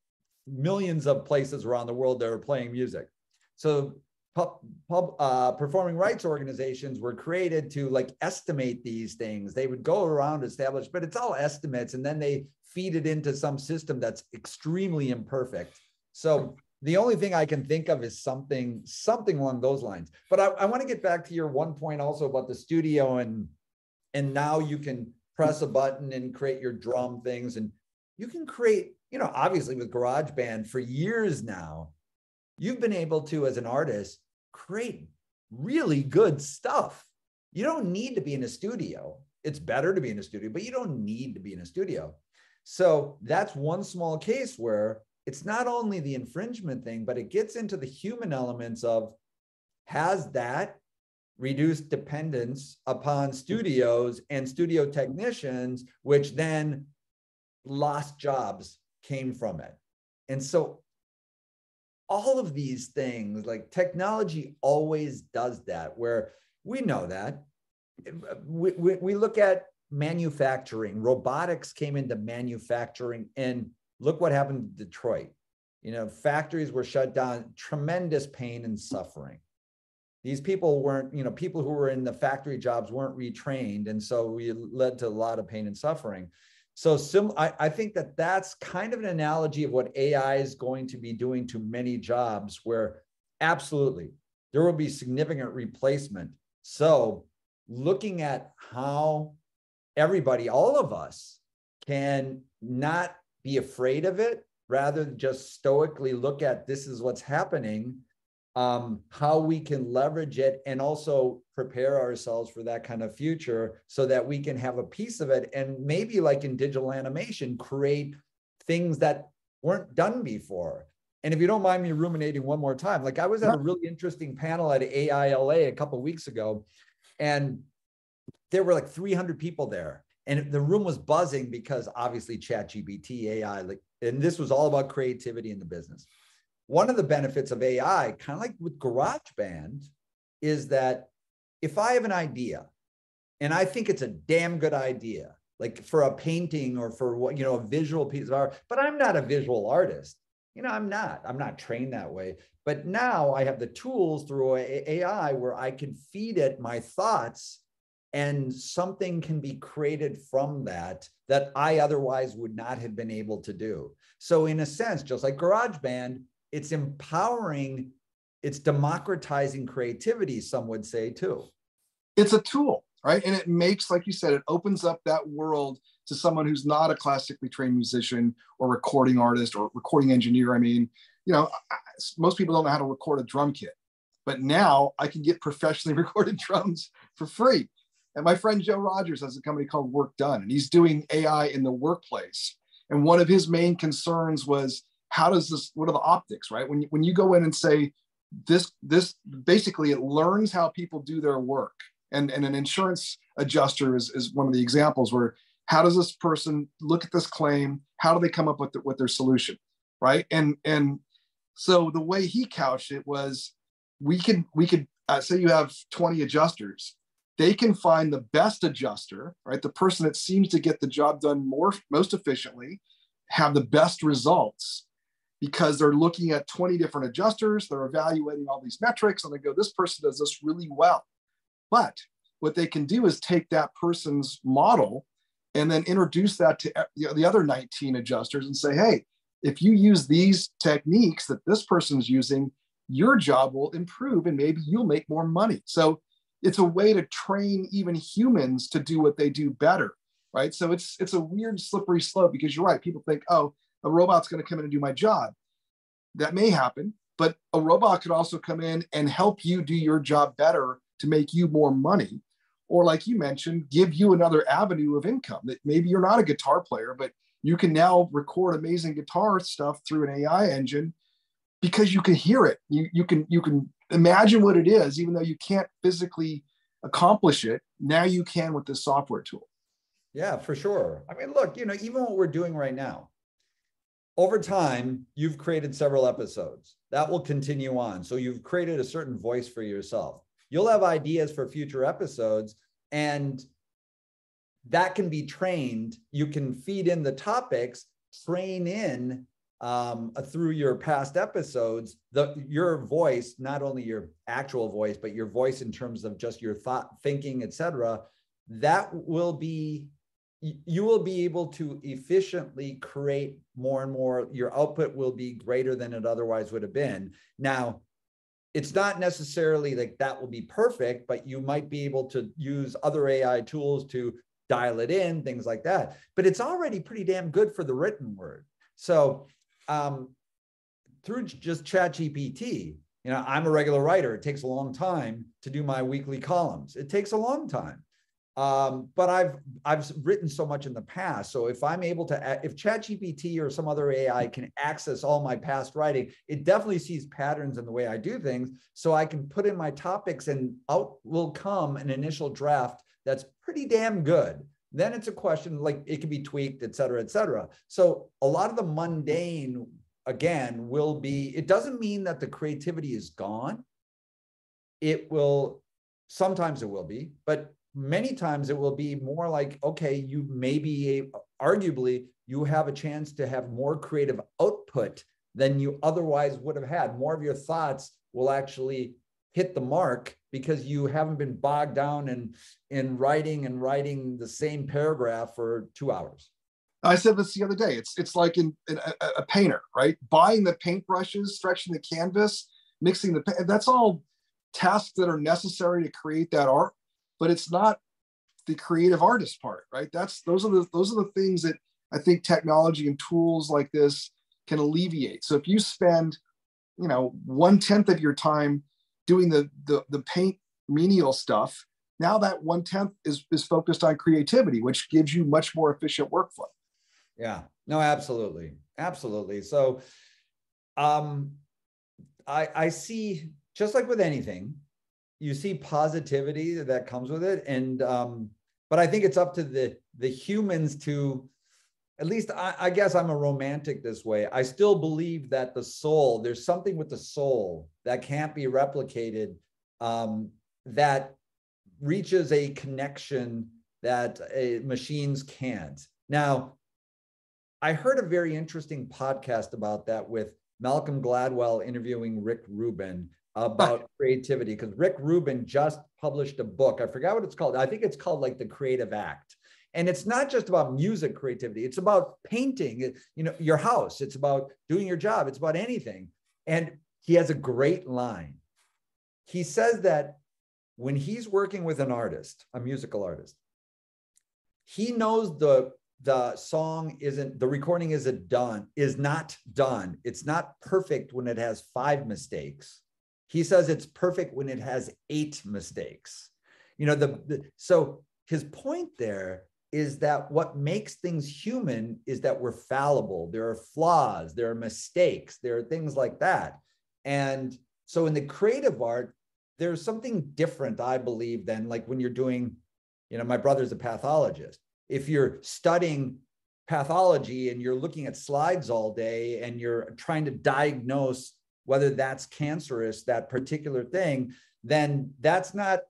millions of places around the world that are playing music. So performing rights organizations were created to like estimate these things. They would go around establish, but it's all estimates, and then they feed it into some system that's extremely imperfect. So the only thing I can think of is something along those lines. But I want to get back to your one point also about the studio, and now you can press a button and create your drum things, and you can create, obviously with GarageBand for years now, you've been able to, as an artist, create really good stuff. You don't need to be in a studio. It's better to be in a studio, but you don't need to be in a studio. So that's one small case where it's not only the infringement thing, but it gets into the human elements of, has that reduced dependence upon studios and studio technicians, which then lost jobs came from it. And so all of these things, like technology always does that, where we know that. We look at manufacturing. Robotics came into manufacturing, and look what happened to Detroit. Factories were shut down, tremendous pain and suffering. These people weren't, people who were in the factory jobs weren't retrained. And so we led to a lot of pain and suffering. So I think that that's kind of an analogy of what AI is going to be doing to many jobs, where absolutely there will be significant replacement. So looking at how everybody, all of us, can not be afraid of it, rather than just stoically look at this is what's happening, how we can leverage it and also prepare ourselves for that kind of future so that we can have a piece of it, and maybe like in digital animation, create things that weren't done before. And if you don't mind me ruminating one more time, like I was at a really interesting panel at AILA a couple of weeks ago, and there were like 300 people there. And the room was buzzing because obviously ChatGPT, AI, and this was all about creativity in the business. One of the benefits of AI, kind of like with GarageBand, is that if I have an idea and I think it's a damn good idea, like for a painting or for what, a visual piece of art, but I'm not a visual artist. I'm not trained that way. But now I have the tools through AI where I can feed it my thoughts, and something can be created from that I otherwise would not have been able to do. So in a sense, just like GarageBand, it's empowering, it's democratizing creativity, some would say too. It's a tool, right? And it makes, like you said, it opens up that world to someone who's not a classically trained musician or recording artist or recording engineer. I mean, most people don't know how to record a drum kit, but now I can get professionally recorded drums for free. And my friend Joe Rogers has a company called Work Done, and he's doing AI in the workplace. And one of his main concerns was, what are the optics, right? When you go in and say, this basically, it learns how people do their work. And an insurance adjuster is one of the examples where, how does this person look at this claim? How do they come up with their solution, right? And so the way he couched it was, we could say you have 20 adjusters. They can find the best adjuster, right? The person that seems to get the job done most efficiently, have the best results, because they're looking at 20 different adjusters. They're evaluating all these metrics, and they go, this person does this really well. But what they can do is take that person's model and then introduce that to the other 19 adjusters and say, hey, if you use these techniques that this person's using, your job will improve and maybe you'll make more money. So it's a way to train even humans to do what they do better, right? So it's a weird slippery slope, because you're right. People think, oh, a robot's going to come in and do my job. That may happen, but a robot could also come in and help you do your job better to make you more money. Or like you mentioned, give you another avenue of income. That maybe you're not a guitar player, but you can now record amazing guitar stuff through an AI engine because you can hear it. You can imagine what it is, even though you can't physically accomplish it. Now you can with this software tool. Yeah, for sure. I mean, look, even what we're doing right now, over time, you've created several episodes that will continue on. So you've created a certain voice for yourself. You'll have ideas for future episodes, and that can be trained. You can feed in the topics, train in through your past episodes, your voice, not only your actual voice, but your voice in terms of just your thought, thinking, etc. That will be, you will be able to efficiently create more and more. Your output will be greater than it otherwise would have been. Now, it's not necessarily like that will be perfect, but you might be able to use other AI tools to dial it in, things like that. But it's already pretty damn good for the written word. So through just ChatGPT, I'm a regular writer. It takes a long time to do my weekly columns. It takes a long time. But I've written so much in the past. So if I'm able to, if ChatGPT or some other AI can access all my past writing, it definitely sees patterns in the way I do things. So I can put in my topics and out will come an initial draft that's pretty damn good. Then it's a question, like it can be tweaked, et cetera, et cetera. So a lot of the mundane, again, will be, it doesn't mean that the creativity is gone. It will, sometimes it will be, but many times it will be more like, okay, you may be, arguably, you have a chance to have more creative output than you otherwise would have had. More of your thoughts will actually hit the mark because you haven't been bogged down in writing the same paragraph for 2 hours. I said this the other day. It's like in a painter, right? Buying the paintbrushes, stretching the canvas, mixing the paint. That's all tasks that are necessary to create that art, but it's not the creative artist part, right? Those are the things that I think technology and tools like this can alleviate. So if you spend, 1/10 of your time doing the paint menial stuff, now that 1/10 is focused on creativity, which gives you much more efficient workflow. Yeah, no, absolutely. Absolutely. So I see, just like with anything, you see positivity that comes with it. And, but I think it's up to the humans to, at least I guess I'm a romantic this way. I still believe that the soul, there's something with the soul that can't be replicated, that reaches a connection that machines can't. Now, I heard a very interesting podcast about that with Malcolm Gladwell interviewing Rick Rubin about creativity, because Rick Rubin just published a book. I forgot what it's called. I think it's called like The Creative Act. And it's not just about music creativity. It's about painting, your house. It's about doing your job. It's about anything. And he has a great line. He says that when he's working with an artist, a musical artist, he knows the song the recording is not done. It's not perfect when it has 5 mistakes. He says it's perfect when it has 8 mistakes. So his point there is that what makes things human is that we're fallible. There are flaws, there are mistakes, there are things like that. And so in the creative art, there's something different, I believe, than like when you're doing, my brother's a pathologist. If you're studying pathology and you're looking at slides all day and you're trying to diagnose whether that's cancerous, that particular thing, then that's not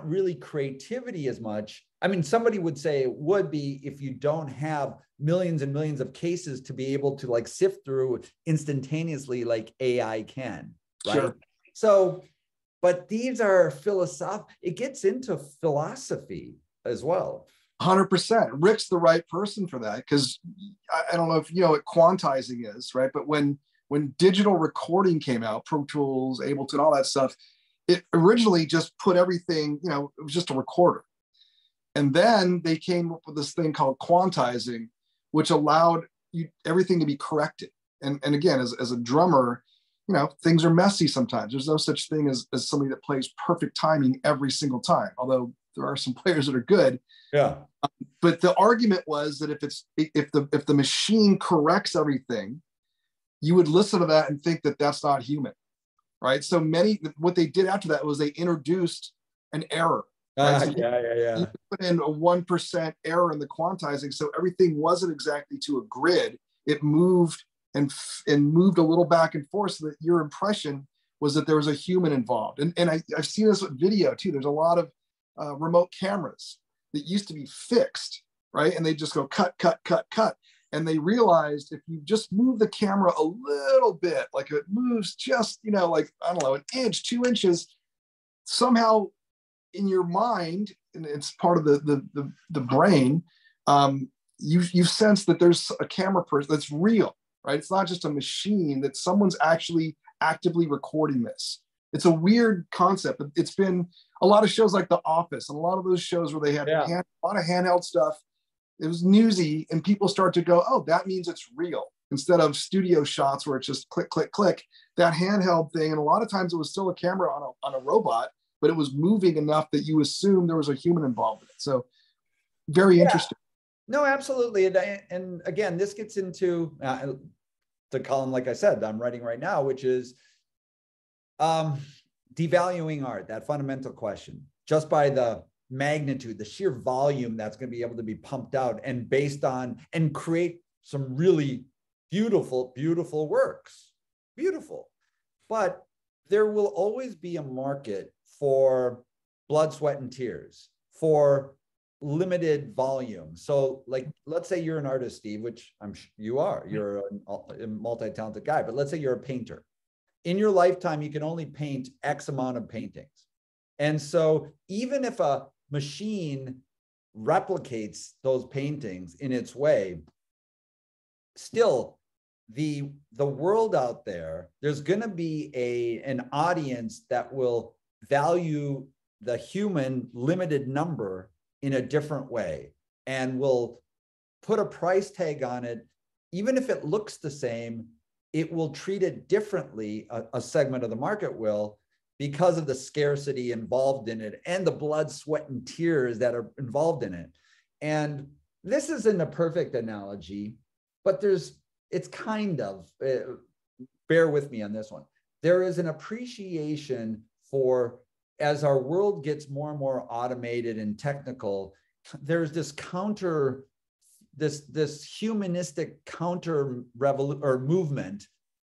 really creativity as much. I mean, somebody would say it would be if you don't have millions and millions of cases to be able to like sift through instantaneously like AI can, right? Sure. So, but these are philosophical, it gets into philosophy as well. 100%. Rick's the right person for that, because I don't know if you know what quantizing is, right? But when digital recording came out, Pro Tools, Ableton, all that stuff, it originally just put everything, you know, it was just a recorder. And then they came up with this thing called quantizing, which allowed everything to be corrected. And again, as a drummer, you know, things are messy sometimes. There's no such thing as somebody that plays perfect timing every single time, although there are some players that are good. Yeah. But the argument was that if the machine corrects everything, you would listen to that and think that that's not human, right? So what they did after that was they introduced an error. Right? So you put in a 1% error in the quantizing, so everything wasn't exactly to a grid. It moved and moved a little back and forth, so that your impression was that there was a human involved. And I've seen this with video too. There's a lot of remote cameras that used to be fixed, right? And they just go cut, cut, cut, cut. And they realized if you just move the camera a little bit, like it moves just, you know, like, I don't know, an inch, 2 inches, somehow in your mind, and it's part of the brain, you sense that there's a camera person that's real, right? It's not just a machine, that someone's actually actively recording this. It's a weird concept. It's been a lot of shows like The Office, and a lot of those shows where they had a lot of handheld stuff. It was newsy, and people start to go, oh, that means it's real. Instead of studio shots where it's just click, click, click, that handheld thing. And a lot of times it was still a camera on a robot, but it was moving enough that you assume there was a human involved in it. So very interesting. No, absolutely. And again, this gets into the column, like I said, I'm writing right now, which is devaluing art, that fundamental question, just by the magnitude, the sheer volume that's going to be able to be pumped out and based on, and create some really beautiful, beautiful works. Beautiful. But there will always be a market for blood, sweat, and tears, for limited volume. So like, let's say you're an artist, Steve, which you are, you're a multi-talented guy, but let's say you're a painter. In your lifetime, you can only paint X amount of paintings. And so even if a machine replicates those paintings in its way, still the world out there, there's going to be an audience that will value the human limited number in a different way, and will put a price tag on it. Even if it looks the same, it will treat it differently, a segment of the market will, because of the scarcity involved in it and the blood, sweat, and tears that are involved in it. And this isn't a perfect analogy, but it's kind of, bear with me on this one. There is an appreciation for, as our world gets more and more automated and technical, there's this humanistic counter movement,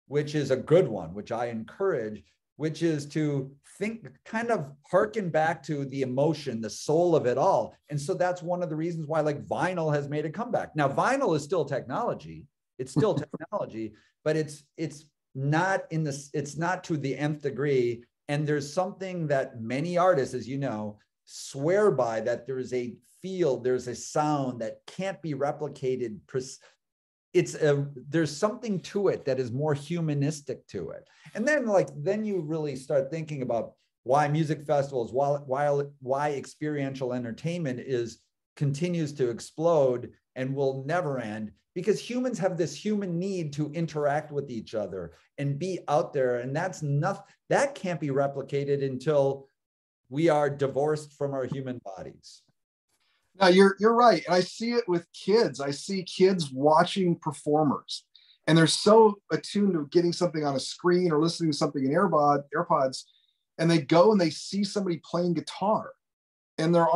which is a good one, which I encourage, which is to think, kind of harken back to the emotion, the soul of it all. And so that's one of the reasons why like vinyl has made a comeback. Now, vinyl is still technology. It's still technology, but it's not to the nth degree. And there's something that many artists, as you know, swear by, that there is a feel, there's a sound that can't be replicated. There's something to it that is more humanistic to it. And then you really start thinking about why music festivals, why experiential entertainment continues to explode and will never end, because humans have this human need to interact with each other and be out there. And that can't be replicated until we are divorced from our human bodies. No, you're right. And I see it with kids. I see kids watching performers, and they're so attuned to getting something on a screen or listening to something in AirPods, and they go and they see somebody playing guitar, and they're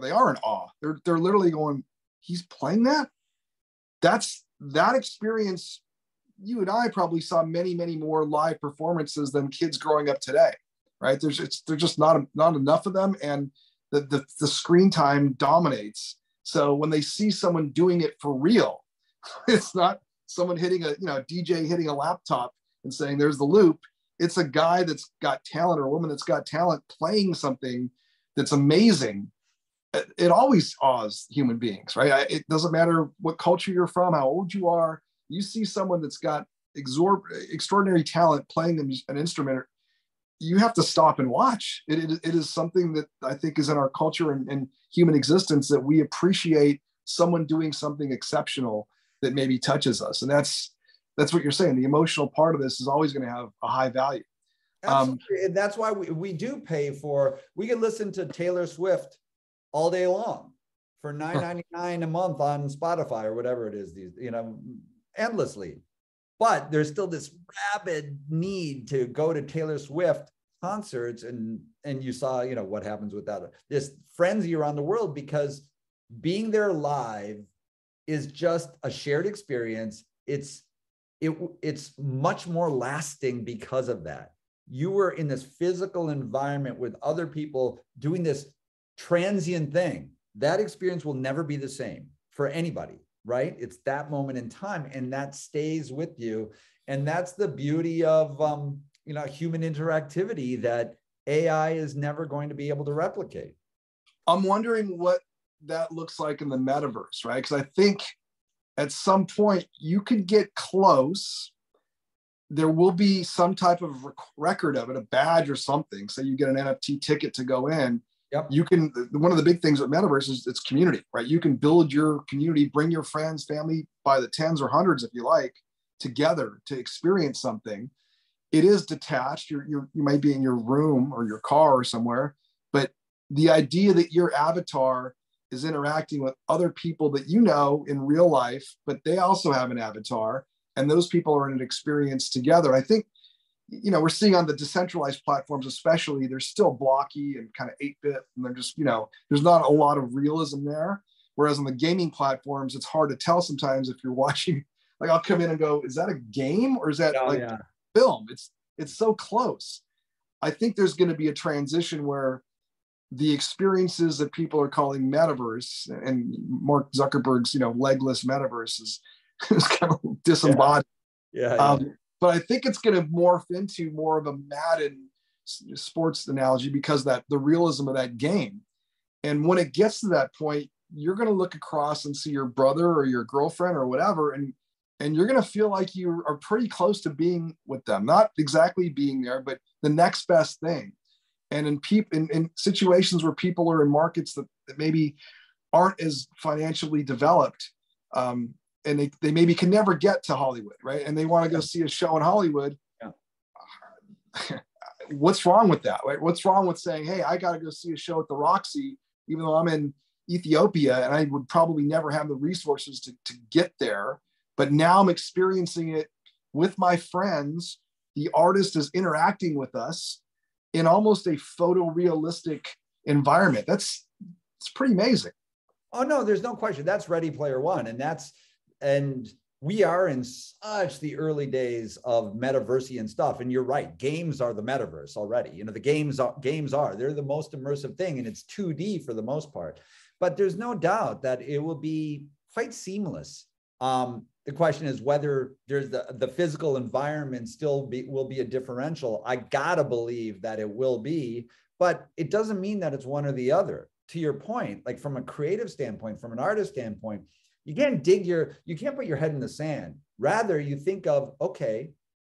they are in awe. They're literally going, he's playing that? That experience. You and I probably saw many, many more live performances than kids growing up today, right? There's just not enough of them, and the screen time dominates. So when they see someone doing it for real, it's not someone hitting a DJ hitting a laptop and saying there's the loop. It's a guy that's got talent, or a woman that's got talent playing something that's amazing. it always awes human beings, right? It doesn't matter what culture you're from, how old you are. You see someone that's got extraordinary talent playing an instrument, you have to stop and watch. It is something that I think is in our culture and human existence, that we appreciate someone doing something exceptional that maybe touches us. And that's what you're saying. The emotional part of this is always going to have a high value. Absolutely. And that's why we do pay for, we can listen to Taylor Swift all day long for $9.99 a month on Spotify or whatever it is, these, endlessly. But there's still this rabid need to go to Taylor Swift concerts, and you saw, what happens with that, this frenzy around the world, because being there live is just a shared experience. It's much more lasting because of that. You were in this physical environment with other people doing this transient thing. That experience will never be the same for anybody, right? It's that moment in time, and that stays with you. And that's the beauty of human interactivity that AI is never going to be able to replicate. I'm wondering what that looks like in the metaverse, right? Because I think at some point you could get close. There will be some type of record of it, a badge or something. So you get an NFT ticket to go in. Yep. You can, one of the big things with metaverse is it's community, right? You can build your community, bring your friends, family by the tens or hundreds, if you like, together to experience something. It is detached. You might be in your room or your car or somewhere, but the idea that your avatar is interacting with other people that you know in real life, but they also have an avatar, and those people are in an experience together. I think, we're seeing on the decentralized platforms, especially, they're still blocky and kind of 8-bit, and they're just, there's not a lot of realism there. Whereas on the gaming platforms, it's hard to tell sometimes if you're watching, like I'll come in and go, is that a game or is that film? It's so close. I think there's going to be a transition where the experiences that people are calling metaverse, and Mark Zuckerberg's, legless metaverse is kind of disembodied. But I think it's going to morph into more of a Madden sports analogy because the realism of that game. And when it gets to that point, you're going to look across and see your brother or your girlfriend or whatever, and you're going to feel like you are pretty close to being with them. Not exactly being there, but the next best thing. And in situations where people are in markets that maybe aren't as financially developed, and they maybe can never get to Hollywood, right? And they want to go see a show in Hollywood. Yeah. What's wrong with that, right? What's wrong with saying, hey, I got to go see a show at the Roxy, even though I'm in Ethiopia and I would probably never have the resources to get there. But now I'm experiencing it with my friends. The artist is interacting with us in almost a photorealistic environment. It's pretty amazing. Oh no, there's no question. That's Ready Player One. And we are in such the early days of metaversian stuff. And you're right, games are the metaverse already. The games are, they're the most immersive thing, and it's 2D for the most part. But there's no doubt that it will be quite seamless. The question is whether there's the physical environment will be a differential. I gotta believe that it will be, but it doesn't mean that it's one or the other. To your point, like from a creative standpoint, from an artist standpoint, you can't put your head in the sand. Rather, you think of, okay,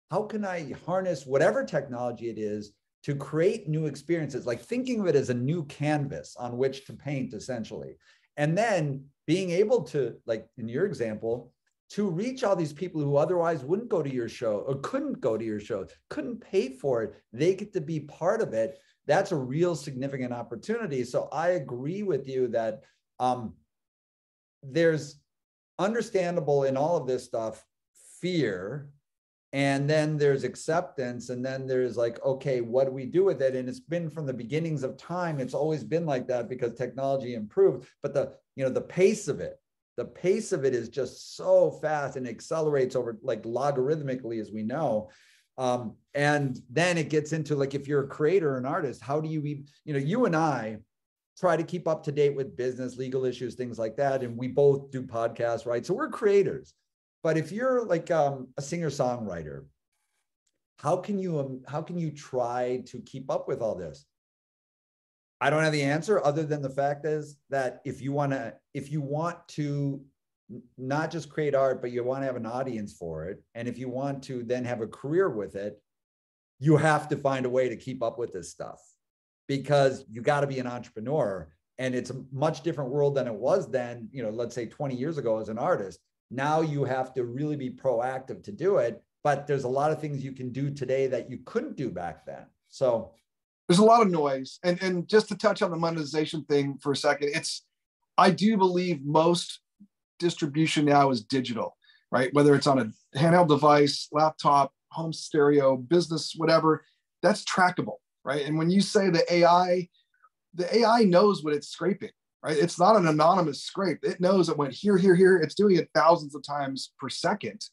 how can I harness whatever technology it is to create new experiences? Like thinking of it as a new canvas on which to paint, essentially. And then being able to, like in your example, to reach all these people who otherwise wouldn't go to your show or couldn't go to your show, couldn't pay for it. They get to be part of it. That's a real significant opportunity. So I agree with you that there's understandable in all of this stuff, fear, and then there's acceptance, and then there's like, okay, what do we do with it? And it's been from the beginnings of time. It's always been like that because technology improved, but the pace of it is just so fast and accelerates over like logarithmically, as we know. And then it gets into like, if you're a creator or an artist, how do you you and I try to keep up to date with business, legal issues, things like that. And we both do podcasts, right? So we're creators. But if you're like a singer-songwriter, how can you try to keep up with all this? I don't have the answer, other than the fact is that if you want to not just create art, but you want to have an audience for it, and if you want to then have a career with it, you have to find a way to keep up with this stuff, because you got to be an entrepreneur. And it's a much different world than it was then, let's say 20 years ago as an artist. Now you have to really be proactive to do it. But there's a lot of things you can do today that you couldn't do back then. So there's a lot of noise. And just to touch on the monetization thing for a second, I do believe most distribution now is digital, right? Whether it's on a handheld device, laptop, home stereo, business, whatever, that's trackable, right? And when you say the AI knows what it's scraping, right? It's not an anonymous scrape. It knows it went here, here, here. It's doing it thousands of times per second,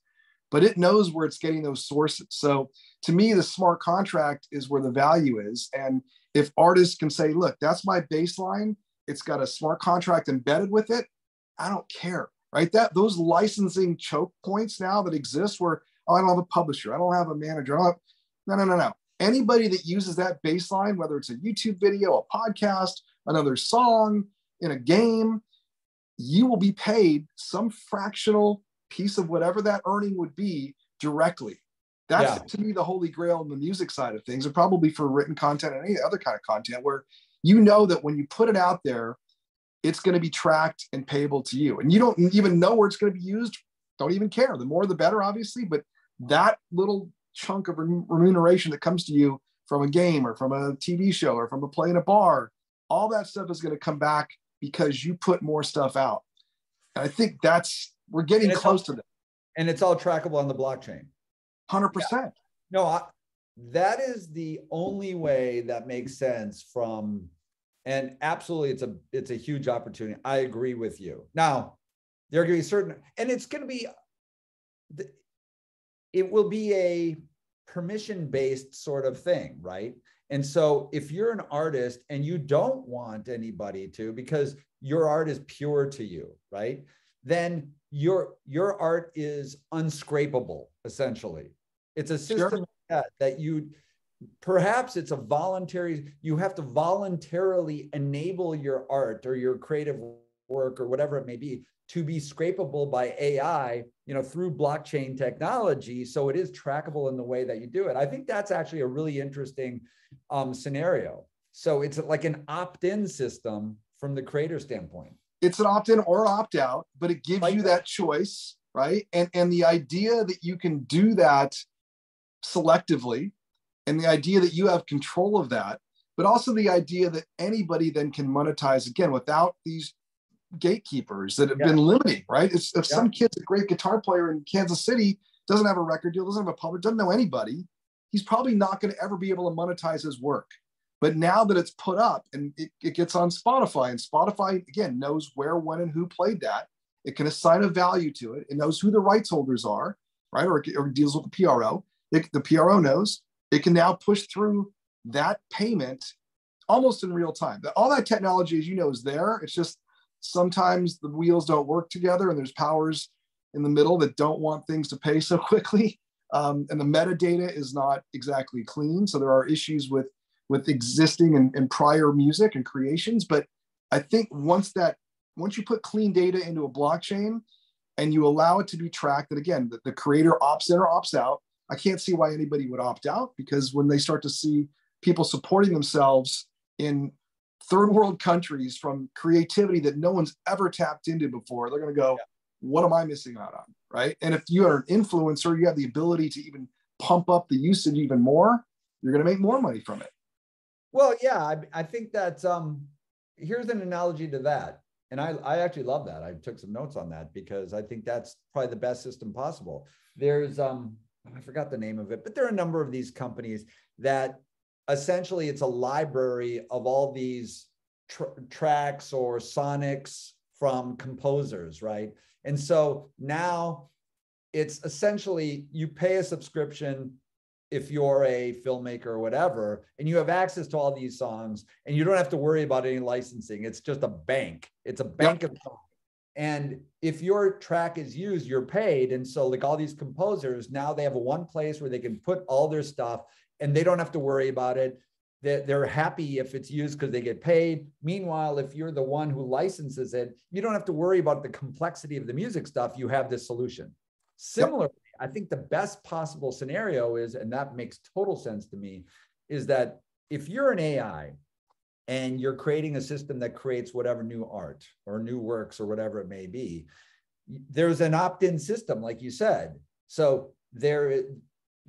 but it knows where it's getting those sources. So to me, the smart contract is where the value is. And if artists can say, look, that's my baseline, it's got a smart contract embedded with it, I don't care, right? Those licensing choke points now that exist where, oh, I don't have a publisher, I don't have a manager, no. Anybody that uses that baseline, whether it's a YouTube video, a podcast, another song, in a game, you will be paid some fractional piece of whatever that earning would be directly. That's to me the holy grail in the music side of things, and probably for written content and any other kind of content, where you know that when you put it out there, it's going to be tracked and payable to you. And you don't even know where it's going to be used. Don't even care. The more, the better, obviously. But that little chunk of remuneration that comes to you from a game or from a TV show or from a play in a bar, all that stuff is going to come back because you put more stuff out. And I think we're getting close to that. And it's all trackable on the blockchain. 100%. Yeah. No, that is the only way that makes sense and absolutely it's a huge opportunity. I agree with you. Now, there are going to be certain, and it will be a permission-based sort of thing, right? And so if you're an artist and you don't want anybody to, because your art is pure to you, right? Then your art is unscrapable, essentially. It's a system that perhaps it's a voluntary, you have to voluntarily enable your art or your creative work or whatever it may be to be scrapable by AI, through blockchain technology. So it is trackable in the way that you do it. I think that's actually a really interesting scenario. So it's like an opt-in system from the creator standpoint. It's an opt-in or opt-out, but it gives you that choice, right? And the idea that you can do that selectively, and the idea that you have control of that, but also the idea that anybody then can monetize again without these gatekeepers that have been limiting, right? If some kid's a great guitar player in Kansas City, doesn't have a record deal, doesn't have a publisher, doesn't know anybody, he's probably not going to ever be able to monetize his work. But now that it's put up and it gets on Spotify, and Spotify, again, knows where, when, and who played that, it can assign a value to it. It knows who the rights holders are, right? Or deals with the PRO. The PRO knows. It can now push through that payment almost in real time. All that technology, as you know, is there. It's just sometimes the wheels don't work together, and there's powers in the middle that don't want things to pay so quickly. And the metadata is not exactly clean. So there are issues with existing and prior music and creations. But I think once you put clean data into a blockchain and you allow it to be tracked, that again, the creator opts in or opts out, I can't see why anybody would opt out, because when they start to see people supporting themselves in third world countries from creativity that no one's ever tapped into before, they're going to go, what am I missing out on, right? And if you are an influencer, you have the ability to even pump up the usage even more, you're going to make more money from it. Well, yeah, I think that's, here's an analogy to that. And I actually love that. I took some notes on that because I think that's probably the best system possible. There's, I forgot the name of it, but there are a number of these companies that essentially it's a library of all these tracks or sonics from composers, right? And so now it's essentially you pay a subscription if you're a filmmaker or whatever, and you have access to all these songs, and you don't have to worry about any licensing. It's just a bank. It's a bank of songs. And if your track is used, you're paid. And so like all these composers, now they have one place where they can put all their stuff and they don't have to worry about it. they're happy if it's used because they get paid. Meanwhile, if you're the one who licenses it, you don't have to worry about the complexity of the music stuff. You have this solution. Similarly, I think the best possible scenario is, and that makes total sense to me, is that if you're an AI and you're creating a system that creates whatever new art or new works or whatever it may be, there's an opt-in system, like you said. So the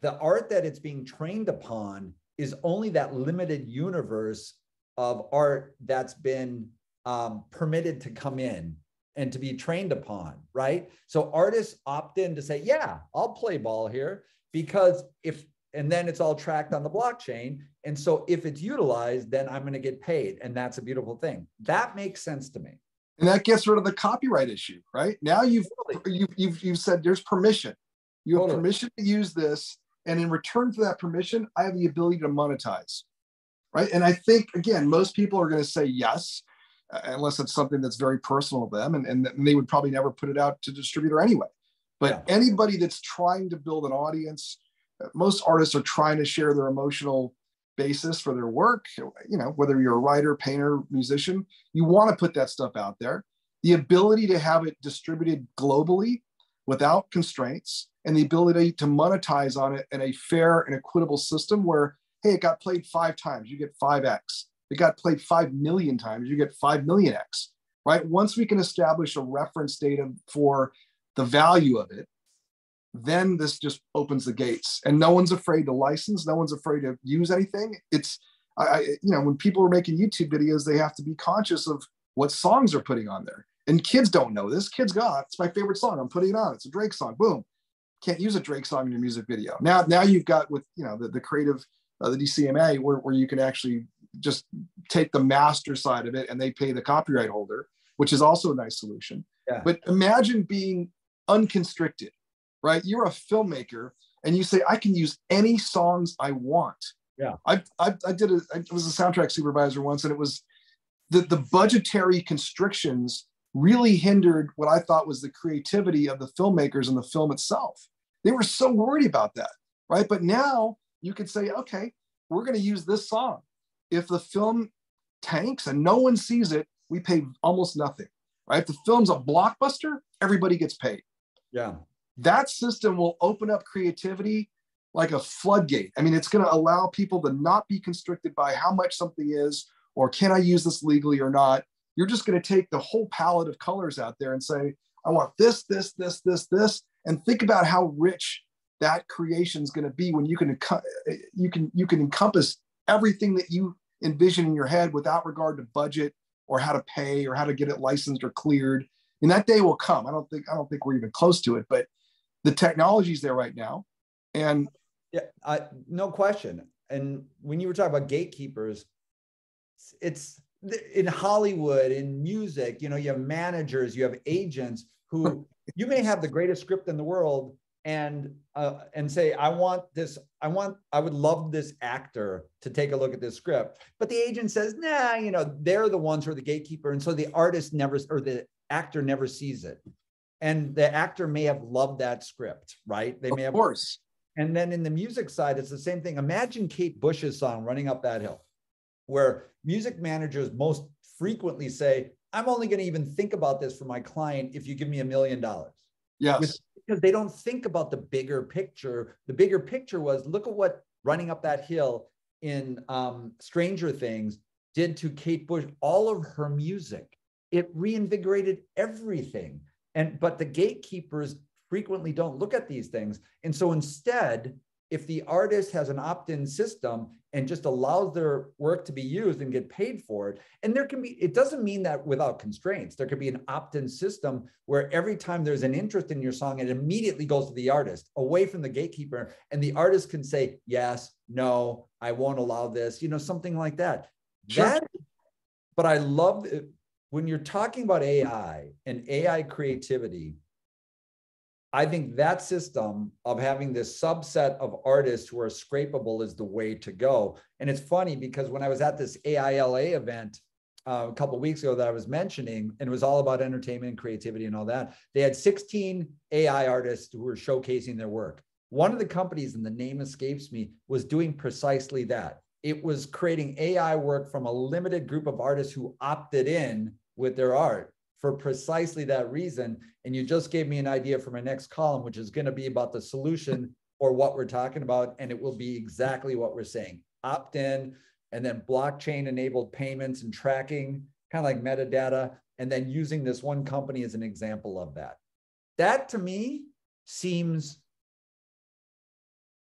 art that it's being trained upon is only that limited universe of art that's been permitted to come in and to be trained upon, right? So artists opt in to say, yeah, I'll play ball here, because and then it's all tracked on the blockchain. And so if it's utilized, then I'm going to get paid. And that's a beautiful thing. That makes sense to me. And that gets rid of the copyright issue, right? Now you've said there's permission. You have permission to use this. And in return for that permission, I have the ability to monetize, right? And I think, again, most people are going to say yes, unless it's something that's very personal to them. And they would probably never put it out to distributor anyway. But anybody that's trying to build an audience, most artists are trying to share their emotional basis for their work. You know, whether you're a writer, painter, musician, you want to put that stuff out there. The ability to have it distributed globally without constraints, and the ability to monetize on it in a fair and equitable system where, hey, it got played 5 times, you get 5x. It got played 5 million times, you get 5 million X, right? Once we can establish a reference data for the value of it, then this just opens the gates, and no one's afraid to license. No one's afraid to use anything. It's, when people are making YouTube videos, they have to be conscious of what songs they're putting on there. And kids don't know this. Kids go, it's my favorite song, I'm putting it on. It's a Drake song. Boom. Can't use a Drake song in your music video. Now you've got, with the creative, the DCMA, where you can actually just take the master side of it, and they pay the copyright holder, which is also a nice solution. Yeah. But imagine being unconstricted, right? You're a filmmaker and you say, I can use any songs I want. Yeah. I was a soundtrack supervisor once, and it was the budgetary constrictions really hindered what I thought was the creativity of the filmmakers and the film itself. They were so worried about that, right? But now you could say, okay, we're going to use this song. If the film tanks and no one sees it, we pay almost nothing, right? If the film's a blockbuster, everybody gets paid. Yeah. That system will open up creativity like a floodgate. I mean, it's going to allow people to not be constricted by how much something is, or can I use this legally or not? You're just going to take the whole palette of colors out there and say, I want this, this, this, this, this, and think about how rich that creation is going to be when you can encompass everything that you envision in your head without regard to budget or how to pay or how to get it licensed or cleared. And that day will come. I don't think we're even close to it, but the technology's there right now. And yeah, no question. And when you were talking about gatekeepers, it's in Hollywood, in music, you have managers, you have agents who you may have the greatest script in the world and say, I would love this actor to take a look at this script. But the agent says, nah, they're the ones who are the gatekeeper. And so the artist never, or the actor never sees it. And the actor may have loved that script, right? They may have. Of course. And then in the music side, it's the same thing. Imagine Kate Bush's song, Running Up That Hill, where music managers most frequently say, I'm only going to even think about this for my client if you give me $1 million. Yes. Because they don't think about the bigger picture. The bigger picture was, look at what Running Up That Hill in Stranger Things did to Kate Bush. All of her music, it reinvigorated everything. But the gatekeepers frequently don't look at these things. And so instead, if the artist has an opt-in system and just allows their work to be used and get paid for it, and it doesn't mean that without constraints. There could be an opt-in system where every time there's an interest in your song, it immediately goes to the artist, away from the gatekeeper, and the artist can say, yes, no, I won't allow this, something like that. Sure. But I love it when you're talking about AI and AI creativity. I think that system of having this subset of artists who are scrapable is the way to go. And it's funny because when I was at this AILA event a couple of weeks ago that I was mentioning, and it was all about entertainment and creativity and all that, they had 16 AI artists who were showcasing their work. One of the companies, and the name escapes me, was doing precisely that. it was creating AI work from a limited group of artists who opted in with their art for precisely that reason. And you just gave me an idea for my next column, which is going to be about the solution for what we're talking about. And it will be exactly what we're saying. Opt in, and then blockchain enabled payments and tracking, kind of like metadata, and then using this one company as an example of that. That to me seems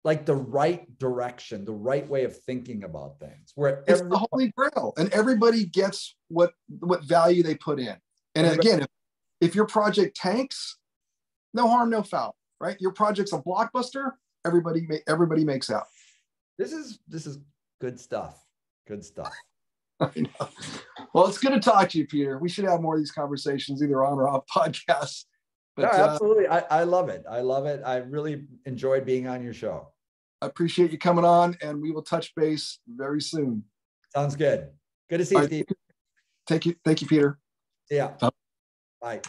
like the right direction, the right way of thinking about things. Where it's the holy grail, and everybody gets what value they put in. And again, if your project tanks, no harm, no foul, right? Your project's a blockbuster, everybody makes out. This is good stuff. Good stuff. I know. Well, it's good to talk to you, Peter. We should have more of these conversations, either on or off podcasts. But no, absolutely. I love it. I love it. I really enjoyed being on your show. I appreciate you coming on, and we will touch base very soon. Sounds good. Good to see you, Steve. Thank you, Peter. Yeah. Bye.